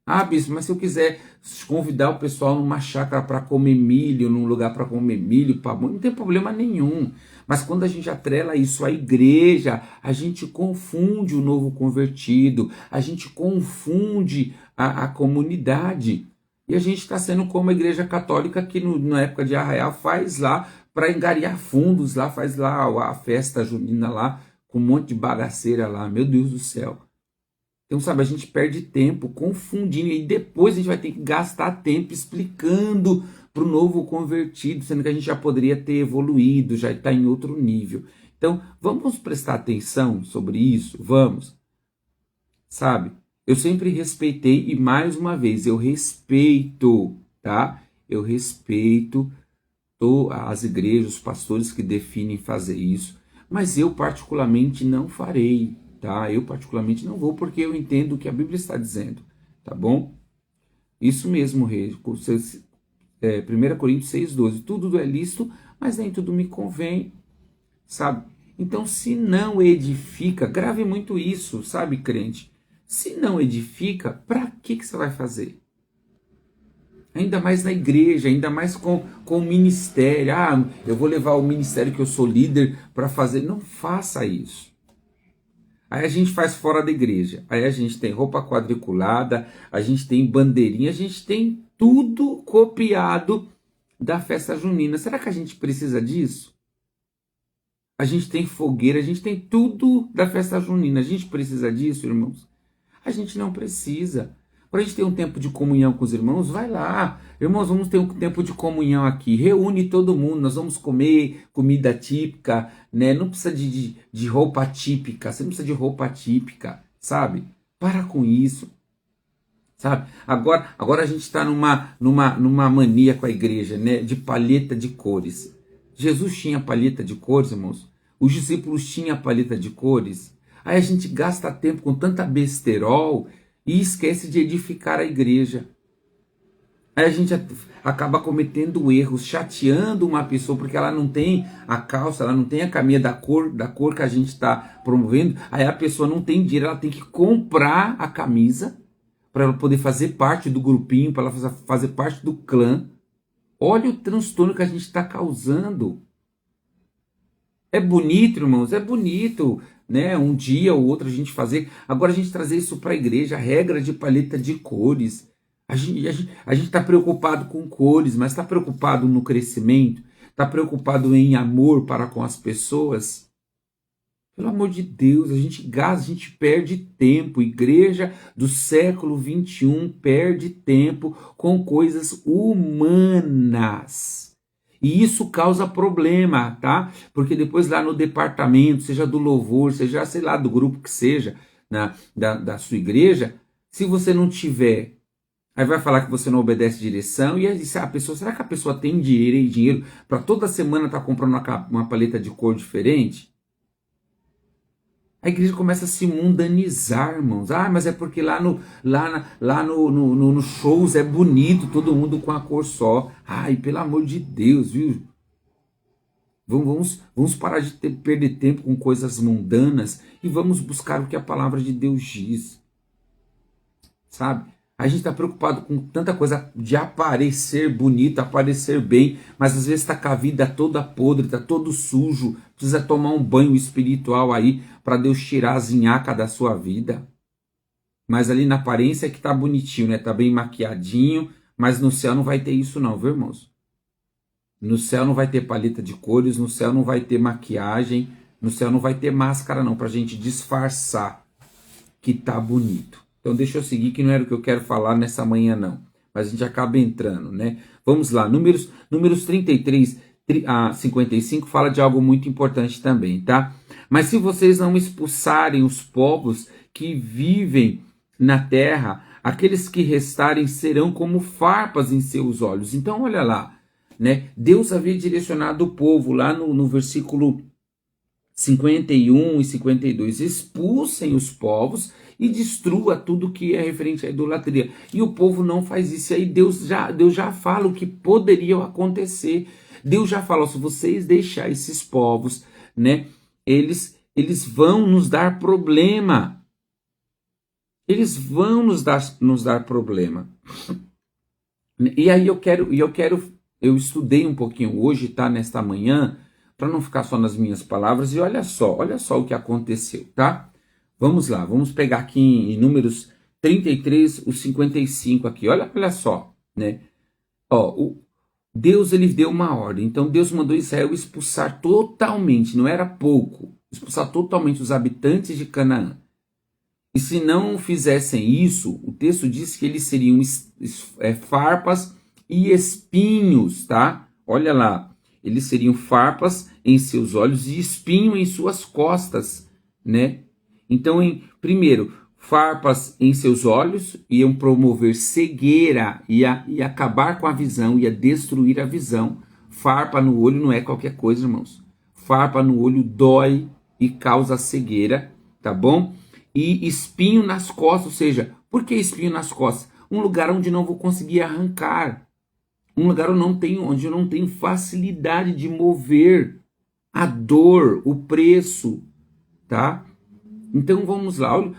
Ah, bispo, mas se eu quiser convidar o pessoal numa chácara para comer milho, num lugar para comer milho, não tem problema nenhum. Mas quando a gente atrela isso à igreja, a gente confunde o novo convertido, a gente confunde a comunidade. E a gente está sendo como a igreja católica que na época de Arraial faz lá para angariar fundos, lá faz lá a festa junina lá, com um monte de bagaceira lá, meu Deus do céu. Então, sabe, a gente perde tempo confundindo e depois a gente vai ter que gastar tempo explicando para o novo convertido, sendo que a gente já poderia ter evoluído, já está em outro nível. Então, vamos prestar atenção sobre isso? Vamos. Sabe, eu sempre respeitei e mais uma vez, eu respeito, tá? Eu respeito as igrejas, os pastores que definem fazer isso, mas eu particularmente não farei. Tá? Eu particularmente não vou porque eu entendo o que a Bíblia está dizendo, tá bom? Isso mesmo, rei. 1 Coríntios 6,12. Tudo é lícito, mas nem tudo me convém, sabe? Então, se não edifica, grave muito isso, sabe, crente? Se não edifica, para que você vai fazer? Ainda mais na igreja, ainda mais com o ministério. Ah, eu vou levar o ministério que eu sou líder para fazer. Não faça isso. Aí a gente faz fora da igreja, aí a gente tem roupa quadriculada, a gente tem bandeirinha, a gente tem tudo copiado da festa junina. Será que a gente precisa disso? A gente tem fogueira, a gente tem tudo da festa junina. A gente precisa disso, irmãos? A gente não precisa. Para a gente ter um tempo de comunhão com os irmãos, vai lá. Irmãos, vamos ter um tempo de comunhão aqui. Reúne todo mundo, nós vamos comer comida típica, né? Não precisa de roupa típica, você não precisa de roupa típica, sabe? Para com isso, sabe? Agora a gente está numa mania com a igreja, né? De palheta de cores. Jesus tinha palheta de cores, irmãos? Os discípulos tinham palheta de cores? Aí a gente gasta tempo com tanta besterol e esquece de edificar a igreja. Aí a gente acaba cometendo erros, chateando uma pessoa porque ela não tem a calça, ela não tem a camisa da cor que a gente está promovendo. Aí a pessoa não tem dinheiro, ela tem que comprar a camisa para ela poder fazer parte do grupinho, para ela fazer parte do clã. Olha o transtorno que a gente está causando. É bonito, irmãos, é bonito, né? Um dia ou outro a gente fazer. Agora a gente trazer isso para a igreja, a regra de paleta de cores. A gente está preocupado com cores, mas está preocupado no crescimento? Está preocupado em amor para com as pessoas? Pelo amor de Deus, a gente gasta, a gente perde tempo. Igreja do século XXI perde tempo com coisas humanas. E isso causa problema, tá? Porque depois lá no departamento, seja do louvor, seja, sei lá, do grupo que seja, da sua igreja, se você não tiver, aí vai falar que você não obedece direção, e aí diz, será que a pessoa tem dinheiro para toda semana estar comprando uma paleta de cor diferente? A igreja começa a se mundanizar, irmãos. Ah, mas é porque lá no shows é bonito, todo mundo com a cor só. Ai, pelo amor de Deus, viu? Vamos parar de perder tempo com coisas mundanas e vamos buscar o que a palavra de Deus diz. Sabe? A gente está preocupado com tanta coisa de aparecer bonito, aparecer bem, mas às vezes está com a vida toda podre, está todo sujo, precisa tomar um banho espiritual aí para Deus tirar as nhaca da sua vida. Mas ali na aparência é que tá bonitinho, né? Tá bem maquiadinho, mas no céu não vai ter isso não, viu, irmãos? No céu não vai ter paleta de cores, no céu não vai ter maquiagem, no céu não vai ter máscara não, pra gente disfarçar que tá bonito. Então deixa eu seguir, que não era o que eu quero falar nessa manhã não, mas a gente acaba entrando, né? Vamos lá, números 33 a 55 fala de algo muito importante também, tá? Mas se vocês não expulsarem os povos que vivem na terra, aqueles que restarem serão como farpas em seus olhos. Então olha lá, né? Deus havia direcionado o povo lá no versículo 51 e 52, expulsem os povos e destrua tudo que é referente à idolatria. E o povo não faz isso. E aí Deus já fala o que poderia acontecer. Deus já falou, se vocês deixarem esses povos, né, eles vão nos dar problema. Eles vão nos dar problema. E aí eu estudei um pouquinho hoje, tá, nesta manhã, para não ficar só nas minhas palavras, e olha só o que aconteceu, tá? Vamos lá, vamos pegar aqui em Números 33, o 55 aqui, olha só, né? Ó, Deus, ele deu uma ordem, então Deus mandou Israel expulsar totalmente, não era pouco, expulsar totalmente os habitantes de Canaã. E se não fizessem isso, o texto diz que eles seriam farpas e espinhos, tá? Olha lá, eles seriam farpas em seus olhos e espinho em suas costas, né? Então, primeiro, farpas em seus olhos iam promover cegueira, ia acabar com a visão, ia destruir a visão. Farpa no olho não é qualquer coisa, irmãos. Farpa no olho dói e causa cegueira, tá bom? E espinho nas costas, ou seja, por que espinho nas costas? Um lugar onde não vou conseguir arrancar. Um lugar onde eu não tenho facilidade de mover a dor, o preço, tá? Então vamos lá, olha,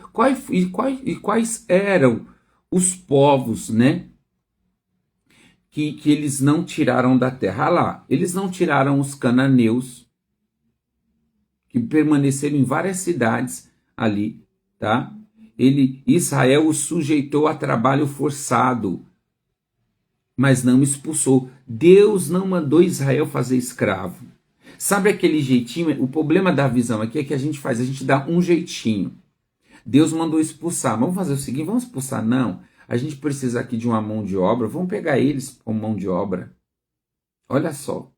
quais eram os povos, né, que eles não tiraram da terra? Ah lá, eles não tiraram os cananeus, que permaneceram em várias cidades ali, tá? Israel os sujeitou a trabalho forçado, mas não expulsou. Deus não mandou Israel fazer escravo. Sabe aquele jeitinho? O problema da visão aqui é que a gente dá um jeitinho. Deus mandou expulsar, mas vamos fazer o seguinte, vamos expulsar? Não, a gente precisa aqui de uma mão de obra, vamos pegar eles como mão de obra. Olha só.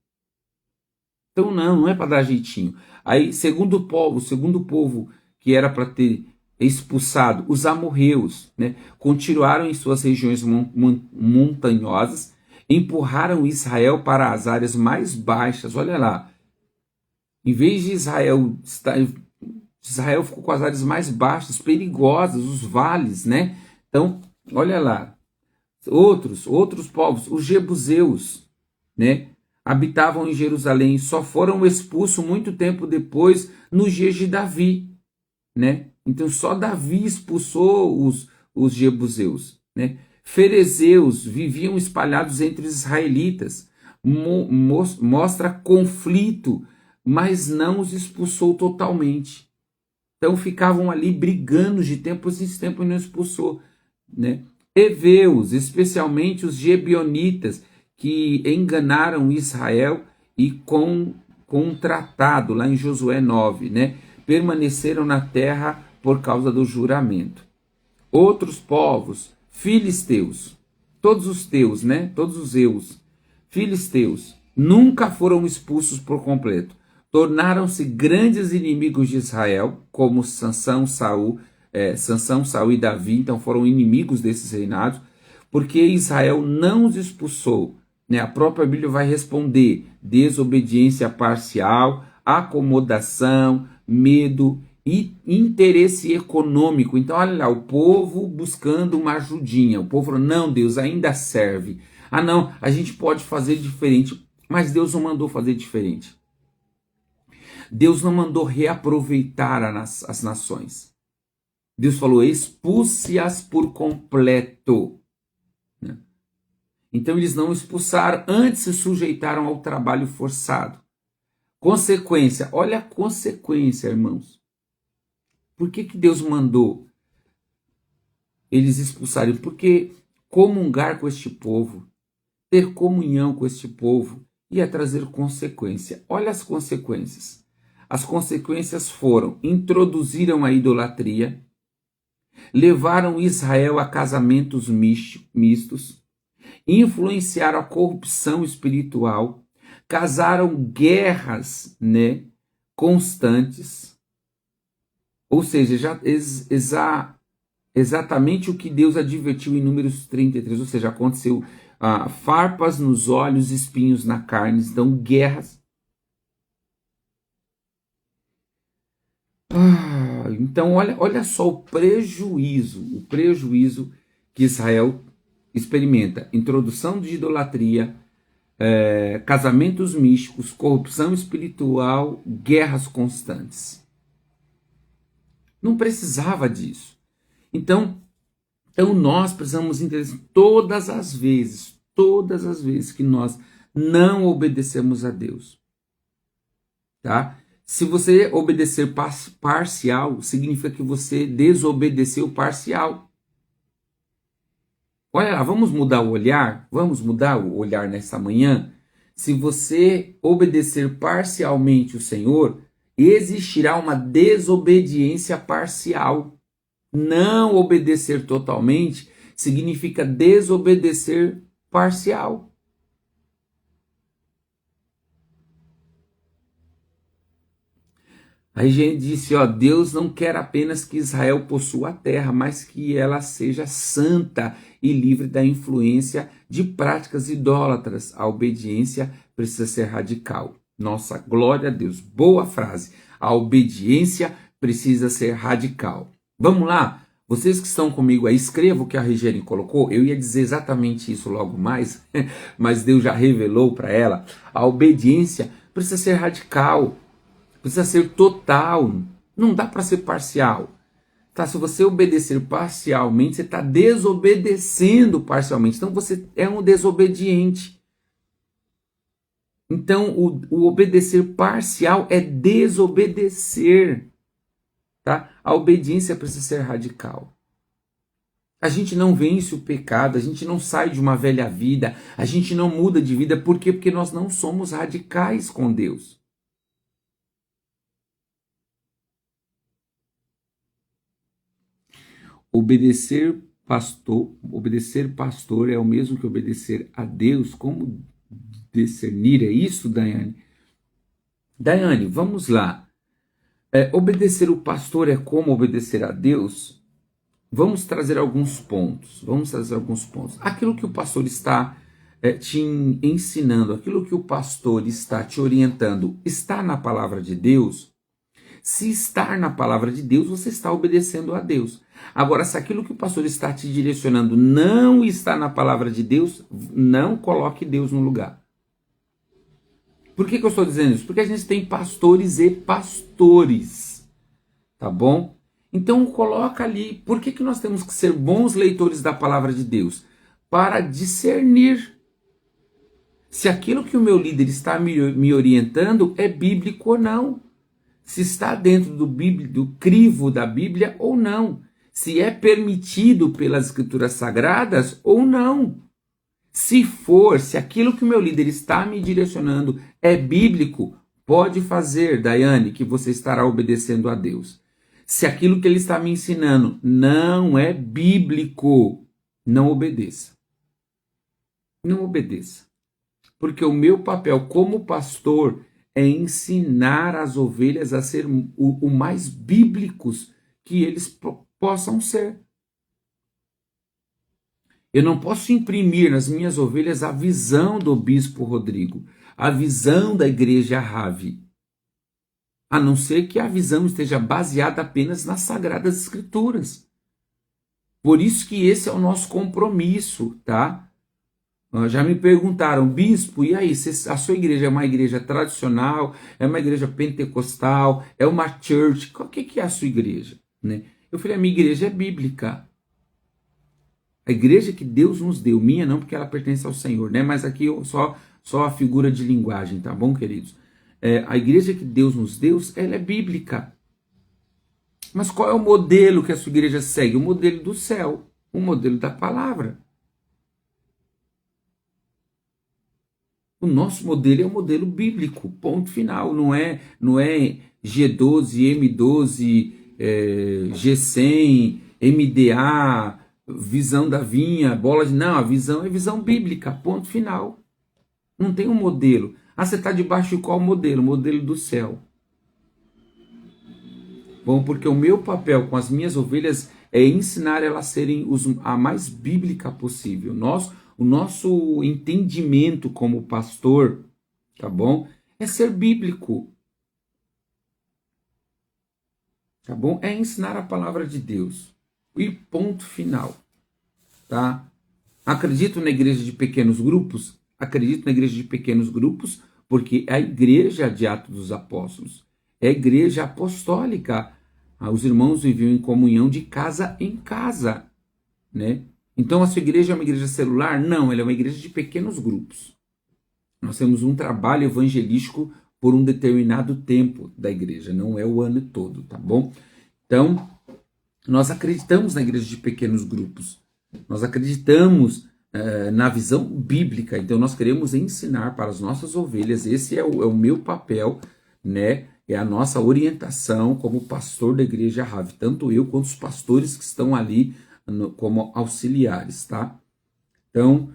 Então não é para dar jeitinho. Aí, segundo povo que era para ter expulsado, os amorreus, né, continuaram em suas regiões montanhosas, empurraram Israel para as áreas mais baixas. Olha lá, em vez de Israel ficou com as áreas mais baixas, perigosas, os vales, né? Então, olha lá, outros povos, os jebuseus, né, habitavam em Jerusalém, só foram expulsos muito tempo depois, nos dias de Davi, né? Então só Davi expulsou os jebuseus, né? Ferezeus viviam espalhados entre os israelitas, mostra conflito, mas não os expulsou totalmente. Então ficavam ali brigando de tempos em tempos e não expulsou, né? Eveus, especialmente os Gebionitas, que enganaram Israel e com um tratado lá em Josué 9, né? Permaneceram na terra por causa do juramento. Outros povos, filisteus, todos os teus, né? Todos os eus, filisteus, nunca foram expulsos por completo. Tornaram-se grandes inimigos de Israel, como Sansão, Saul e Davi, então foram inimigos desses reinados, porque Israel não os expulsou, né? A própria Bíblia vai responder: desobediência parcial, acomodação, medo interesse econômico. Então, olha lá, o povo buscando uma ajudinha. O povo falou, não, Deus, ainda serve. Ah, não, a gente pode fazer diferente. Mas Deus não mandou fazer diferente. Deus não mandou reaproveitar as nações. Deus falou, expulse-as por completo. Então eles não expulsaram, antes se sujeitaram ao trabalho forçado. Consequência, olha a consequência, irmãos. Por que Deus mandou eles expulsarem? Porque comungar com este povo, ter comunhão com este povo, ia trazer consequência. Olha as consequências. As consequências foram, introduziram a idolatria, levaram Israel a casamentos mistos, influenciaram a corrupção espiritual, causaram guerras, constantes. Ou seja, exatamente o que Deus advertiu em Números 33, ou seja, aconteceu farpas nos olhos, espinhos na carne, então guerras. Então olha só o prejuízo que Israel experimenta. Introdução de idolatria, casamentos místicos, corrupção espiritual, guerras constantes. Não precisava disso. Então nós precisamos entender todas as vezes que nós não obedecemos a Deus, tá? Se você obedecer parcial, significa que você desobedeceu parcial. Olha lá, vamos mudar o olhar? Vamos mudar o olhar nessa manhã? Se você obedecer parcialmente o Senhor, existirá uma desobediência parcial. Não obedecer totalmente significa desobedecer parcial. Aí a gente disse, Deus não quer apenas que Israel possua a terra, mas que ela seja santa e livre da influência de práticas idólatras. A obediência precisa ser radical. Nossa, glória a Deus. Boa frase. A obediência precisa ser radical. Vamos lá? Vocês que estão comigo aí, escrevam o que a Regiane colocou. Eu ia dizer exatamente isso logo mais, mas Deus já revelou para ela. A obediência precisa ser radical. Precisa ser total, não dá para ser parcial. Tá? Se você obedecer parcialmente, você está desobedecendo parcialmente. Então você é um desobediente. Então o obedecer parcial é desobedecer. Tá? A obediência precisa ser radical. A gente não vence o pecado, a gente não sai de uma velha vida, a gente não muda de vida. Por quê? Porque nós não somos radicais com Deus. Obedecer pastor é o mesmo que obedecer a Deus. Como discernir? É isso, Daiane? Daiane, vamos lá. Obedecer o pastor é como obedecer a Deus? Vamos trazer alguns pontos. Aquilo que o pastor está te ensinando, aquilo que o pastor está te orientando, está na palavra de Deus? Se estar na palavra de Deus, você está obedecendo a Deus. Agora, se aquilo que o pastor está te direcionando não está na palavra de Deus, não coloque Deus no lugar. Por que eu estou dizendo isso? Porque a gente tem pastores e pastores, tá bom? Então coloca ali, por que nós temos que ser bons leitores da palavra de Deus? Para discernir se aquilo que o meu líder está me orientando é bíblico ou não. Se está dentro do crivo da Bíblia ou não. Se é permitido pelas Escrituras Sagradas ou não. Se aquilo que o meu líder está me direcionando é bíblico, pode fazer, Daiane, que você estará obedecendo a Deus. Se aquilo que ele está me ensinando não é bíblico, não obedeça. Não obedeça. Porque o meu papel como pastor é ensinar as ovelhas a ser o mais bíblicos que eles possam ser. Eu não posso imprimir nas minhas ovelhas a visão do bispo Rodrigo, a visão da igreja Ravi. a não ser que a visão esteja baseada apenas nas Sagradas Escrituras. Por isso que esse é o nosso compromisso, tá? Já me perguntaram, bispo, e aí, a sua igreja é uma igreja tradicional, é uma igreja pentecostal, é uma church? O que é a sua igreja? Né? Eu falei, a minha igreja é bíblica. A igreja que Deus nos deu, minha não, porque ela pertence ao Senhor, né? Mas aqui só a figura de linguagem, tá bom, queridos? A igreja que Deus nos deu, ela é bíblica. Mas qual é o modelo que a sua igreja segue? O modelo do céu, o modelo da palavra. O nosso modelo é o modelo bíblico, ponto final. Não é G12, M12, G100, MDA, visão da vinha, bola de... Não, a visão é visão bíblica, ponto final. Não tem um modelo. Você está debaixo de qual modelo? O modelo do céu. Bom, porque o meu papel com as minhas ovelhas é ensinar elas a serem a mais bíblica possível. O nosso entendimento como pastor, tá bom? É ser bíblico. Tá bom? É ensinar a palavra de Deus. E ponto final. Tá? Acredito na igreja de pequenos grupos? Acredito na igreja de pequenos grupos porque é a igreja de Atos dos Apóstolos. É a igreja apostólica. Os irmãos viviam em comunhão de casa em casa, né? Então a sua igreja é uma igreja celular? Não, ela é uma igreja de pequenos grupos. Nós temos um trabalho evangelístico por um determinado tempo da igreja, não é o ano todo, tá bom? Então, nós acreditamos na igreja de pequenos grupos. Nós acreditamos na visão bíblica, então nós queremos ensinar para as nossas ovelhas, esse é o meu papel, né? É a nossa orientação como pastor da igreja Rave, tanto eu quanto os pastores que estão ali como auxiliares, tá? Então,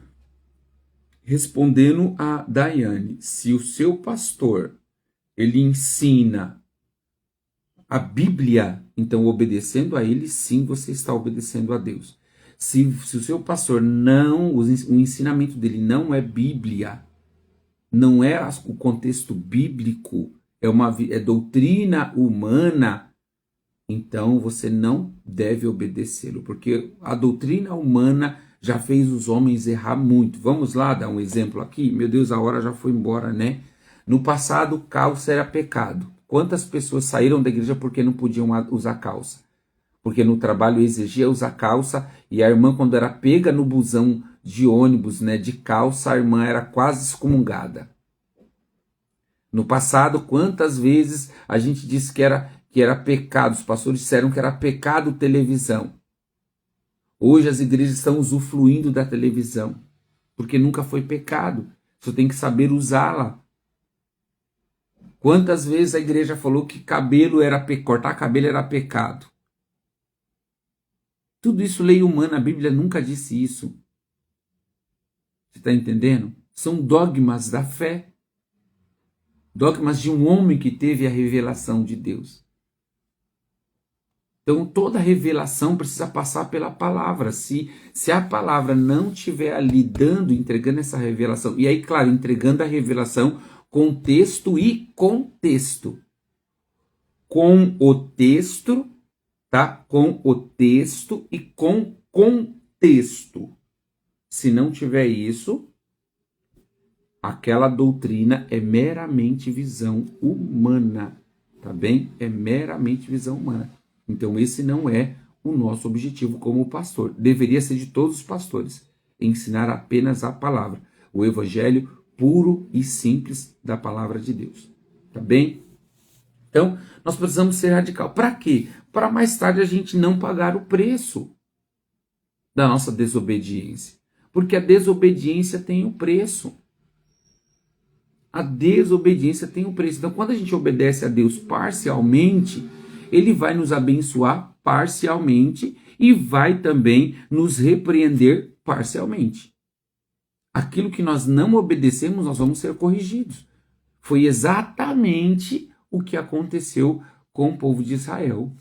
respondendo a Daiane, se o seu pastor, ele ensina a Bíblia, então obedecendo a ele, sim, você está obedecendo a Deus. Se o seu pastor não, o ensinamento dele não é Bíblia, não é o contexto bíblico, é doutrina humana, então você não deve obedecê-lo, porque a doutrina humana já fez os homens errar muito. Vamos lá dar um exemplo aqui? Meu Deus, a hora já foi embora, né? No passado, calça era pecado. Quantas pessoas saíram da igreja porque não podiam usar calça? Porque no trabalho exigia usar calça e a irmã, quando era pega no busão de ônibus, né, de calça, a irmã era quase excomungada. No passado, quantas vezes a gente disse que era pecado, os pastores disseram que era pecado televisão. Hoje as igrejas estão usufruindo da televisão, porque nunca foi pecado, só tem que saber usá-la. Quantas vezes a igreja falou que cortar cabelo era pecado? Tudo isso lei humana, a Bíblia nunca disse isso. Você está entendendo? São dogmas da fé. Dogmas de um homem que teve a revelação de Deus. Então, toda revelação precisa passar pela palavra. Se a palavra não estiver ali entregando essa revelação, e aí, claro, entregando a revelação com texto e contexto. Com o texto, tá? Com o texto e com contexto. Se não tiver isso, aquela doutrina é meramente visão humana, tá bem? É meramente visão humana. Então esse não é o nosso objetivo como pastor. Deveria ser de todos os pastores, ensinar apenas a palavra, o evangelho puro e simples da palavra de Deus, tá bem? Então nós precisamos ser radical. Para quê? Para mais tarde a gente não pagar o preço da nossa desobediência, porque a desobediência tem um preço. A desobediência tem um preço. Então, quando a gente obedece a Deus parcialmente, Ele vai nos abençoar parcialmente e vai também nos repreender parcialmente. Aquilo que nós não obedecemos, nós vamos ser corrigidos. Foi exatamente o que aconteceu com o povo de Israel.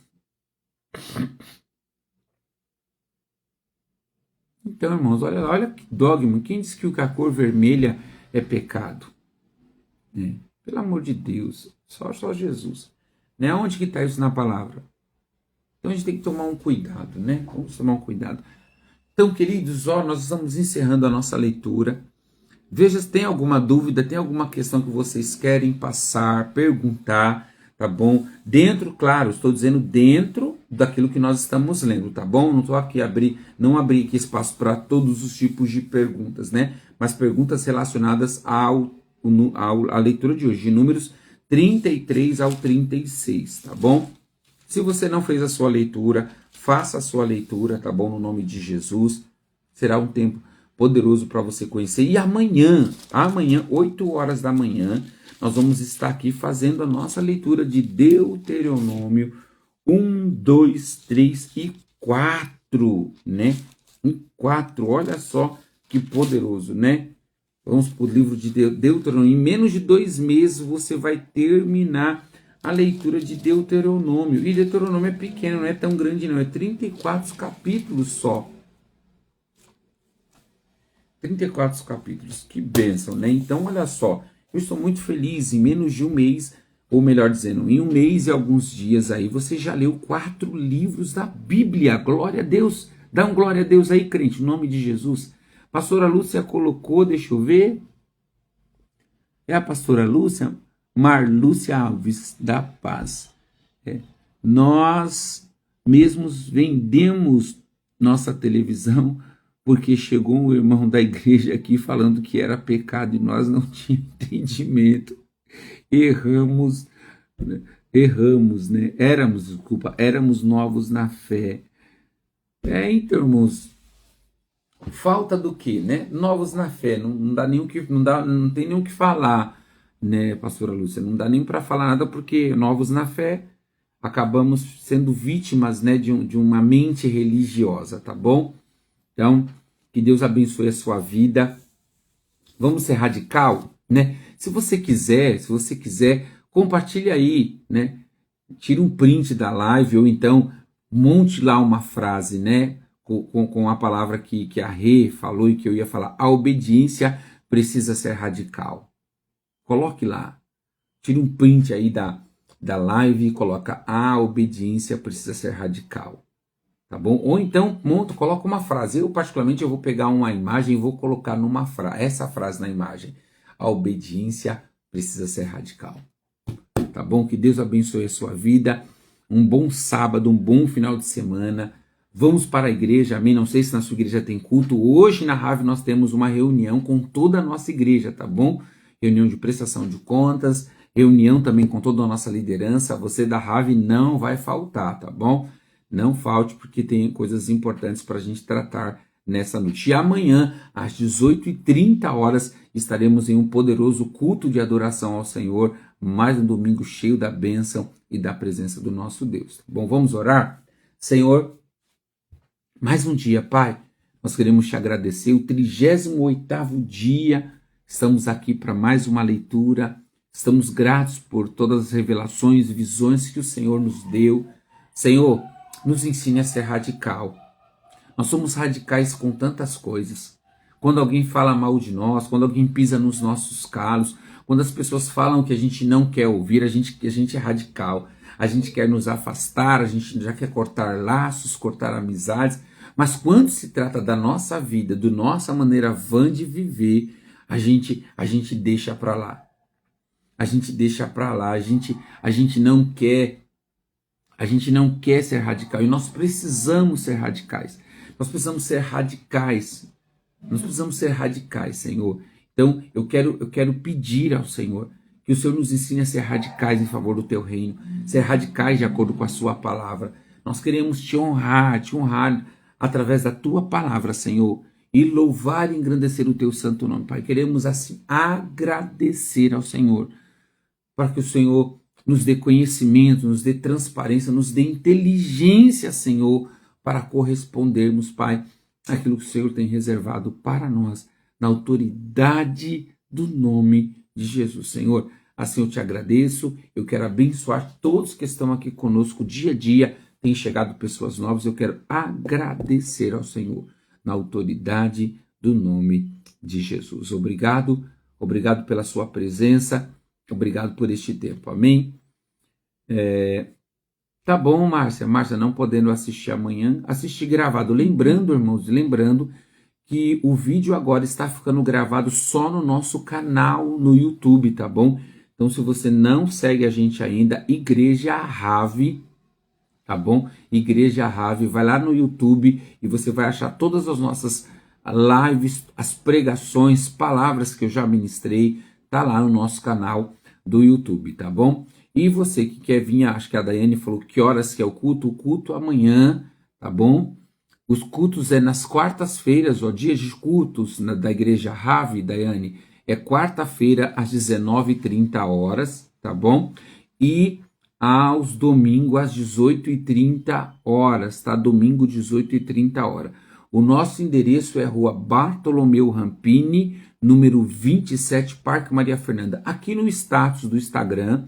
Então, irmãos, olha que dogma. Quem disse que a cor vermelha é pecado? Pelo amor de Deus, só Jesus. Né? Onde que está isso na palavra? Então a gente tem que tomar um cuidado, né? Vamos tomar um cuidado. Então, queridos, nós estamos encerrando a nossa leitura. Veja se tem alguma dúvida, tem alguma questão que vocês querem passar, perguntar, tá bom? Dentro, claro, estou dizendo dentro daquilo que nós estamos lendo, tá bom? Não estou aqui não abri aqui espaço para todos os tipos de perguntas, né? Mas perguntas relacionadas à leitura de hoje, de números 33 ao 36, tá bom? Se você não fez a sua leitura, faça a sua leitura, tá bom? No nome de Jesus. Será um tempo poderoso para você conhecer. E amanhã, 8 horas da manhã, nós vamos estar aqui fazendo a nossa leitura de Deuteronômio 1, 2, 3 e 4, né? 4, olha só que poderoso, né? Vamos para o livro de Deuteronômio. Em menos de 2 meses você vai terminar a leitura de Deuteronômio. E Deuteronômio é pequeno, não é tão grande não, é 34 capítulos só. 34 capítulos, que bênção, né? Então, olha só, eu estou muito feliz, em menos de um mês, ou melhor dizendo, em um mês e alguns dias aí, você já leu 4 livros da Bíblia, glória a Deus, dá um glória a Deus aí, crente, em nome de Jesus. Pastora Lúcia colocou, deixa eu ver, é a pastora Lúcia? Marlúcia Alves, da Paz. Nós mesmos vendemos nossa televisão porque chegou um irmão da igreja aqui falando que era pecado e nós não tínhamos entendimento. Erramos, né? Éramos novos na fé. Então, irmãos, falta do quê, né? Novos na fé, não dá nem o que, não tem nem o que falar, né, pastora Lúcia? Não dá nem para falar nada porque novos na fé acabamos sendo vítimas, né, de uma mente religiosa, tá bom? Então, que Deus abençoe a sua vida. Vamos ser radical, né? Se você quiser, compartilhe aí, né? Tira um print da live ou então monte lá uma frase, né? Com a palavra que a Rê falou e que eu ia falar. A obediência precisa ser radical. Coloque lá. Tira um print aí da live e coloca a obediência precisa ser radical. Tá bom? Ou então, coloca uma frase. Eu, particularmente, vou pegar uma imagem e vou colocar essa frase na imagem. A obediência precisa ser radical. Tá bom? Que Deus abençoe a sua vida. Um bom sábado, um bom final de semana. Vamos para a igreja, amém? Não sei se na sua igreja tem culto. Hoje na RAV nós temos uma reunião com toda a nossa igreja, tá bom? Reunião de prestação de contas, reunião também com toda a nossa liderança. Você da RAV não vai faltar, tá bom? Não falte, porque tem coisas importantes para a gente tratar nessa noite. E amanhã, às 18h30, estaremos em um poderoso culto de adoração ao Senhor, mais um domingo cheio da bênção e da presença do nosso Deus. Bom, vamos orar? Senhor, mais um dia, Pai, nós queremos te agradecer, o 38º dia, estamos aqui para mais uma leitura, estamos gratos por todas as revelações e visões que o Senhor nos deu. Senhor, nos ensine a ser radical. Nós somos radicais com tantas coisas. Quando alguém fala mal de nós, quando alguém pisa nos nossos calos, quando as pessoas falam que a gente não quer ouvir, a gente é radical. A gente quer nos afastar, a gente já quer cortar laços, cortar amizades. Mas quando se trata da nossa vida, da nossa maneira vã de viver, a gente deixa para lá. A gente deixa para lá. A gente não quer ser radical e nós precisamos ser radicais. Nós precisamos ser radicais. Nós precisamos ser radicais, Senhor. Então, eu quero pedir ao Senhor que o Senhor nos ensine a ser radicais em favor do teu reino, ser radicais de acordo com a sua palavra. Nós queremos te honrar através da tua palavra, Senhor, e louvar e engrandecer o teu santo nome, Pai. Queremos assim agradecer ao Senhor, para que o Senhor nos dê conhecimento, nos dê transparência, nos dê inteligência, Senhor, para correspondermos, Pai, àquilo que o Senhor tem reservado para nós, na autoridade do nome de Jesus. Senhor, assim eu te agradeço, eu quero abençoar todos que estão aqui conosco dia a dia, tem chegado pessoas novas, eu quero agradecer ao Senhor, na autoridade do nome de Jesus. Obrigado pela sua presença, obrigado por este tempo, amém? Tá bom, Márcia. Márcia, não podendo assistir amanhã, assistir gravado. Lembrando, irmãos, lembrando que o vídeo agora está ficando gravado só no nosso canal no YouTube, tá bom? Então, se você não segue a gente ainda, Igreja Rave, tá bom? Igreja Rave, vai lá no YouTube e você vai achar todas as nossas lives, as pregações, palavras que eu já ministrei, tá lá no nosso canal do YouTube, tá bom? E você que quer vir, acho que a Daiane falou que horas que é o culto amanhã, tá bom? Os cultos é nas quartas-feiras, ó, dias de cultos da Igreja Rave, Daiane, é quarta-feira às 19h30, tá bom? E aos domingos às 18h30, tá? Domingo, 18h30. O nosso endereço é Rua Bartolomeu Rampini, número 27, Parque Maria Fernanda. Aqui no status do Instagram,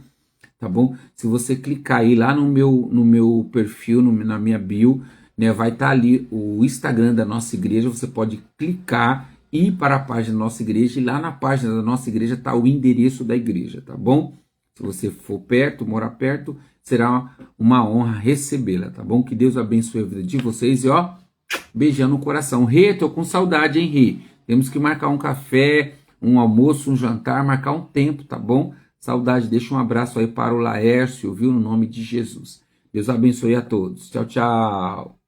tá bom? Se você clicar aí lá no meu perfil, na minha bio, né, vai estar ali o Instagram da nossa igreja, você pode clicar e ir para a página da nossa igreja, e lá na página da nossa igreja está o endereço da igreja, tá bom? Se você for perto, morar perto, será uma honra recebê-la, tá bom? Que Deus abençoe a vida de vocês e ó, beijão no coração. Rê, tô com saudade, hein, Rê? Temos que marcar um café, um almoço, um jantar, marcar um tempo, tá bom? Saudade, deixa um abraço aí para o Laércio, viu? No nome de Jesus. Deus abençoe a todos. Tchau, tchau.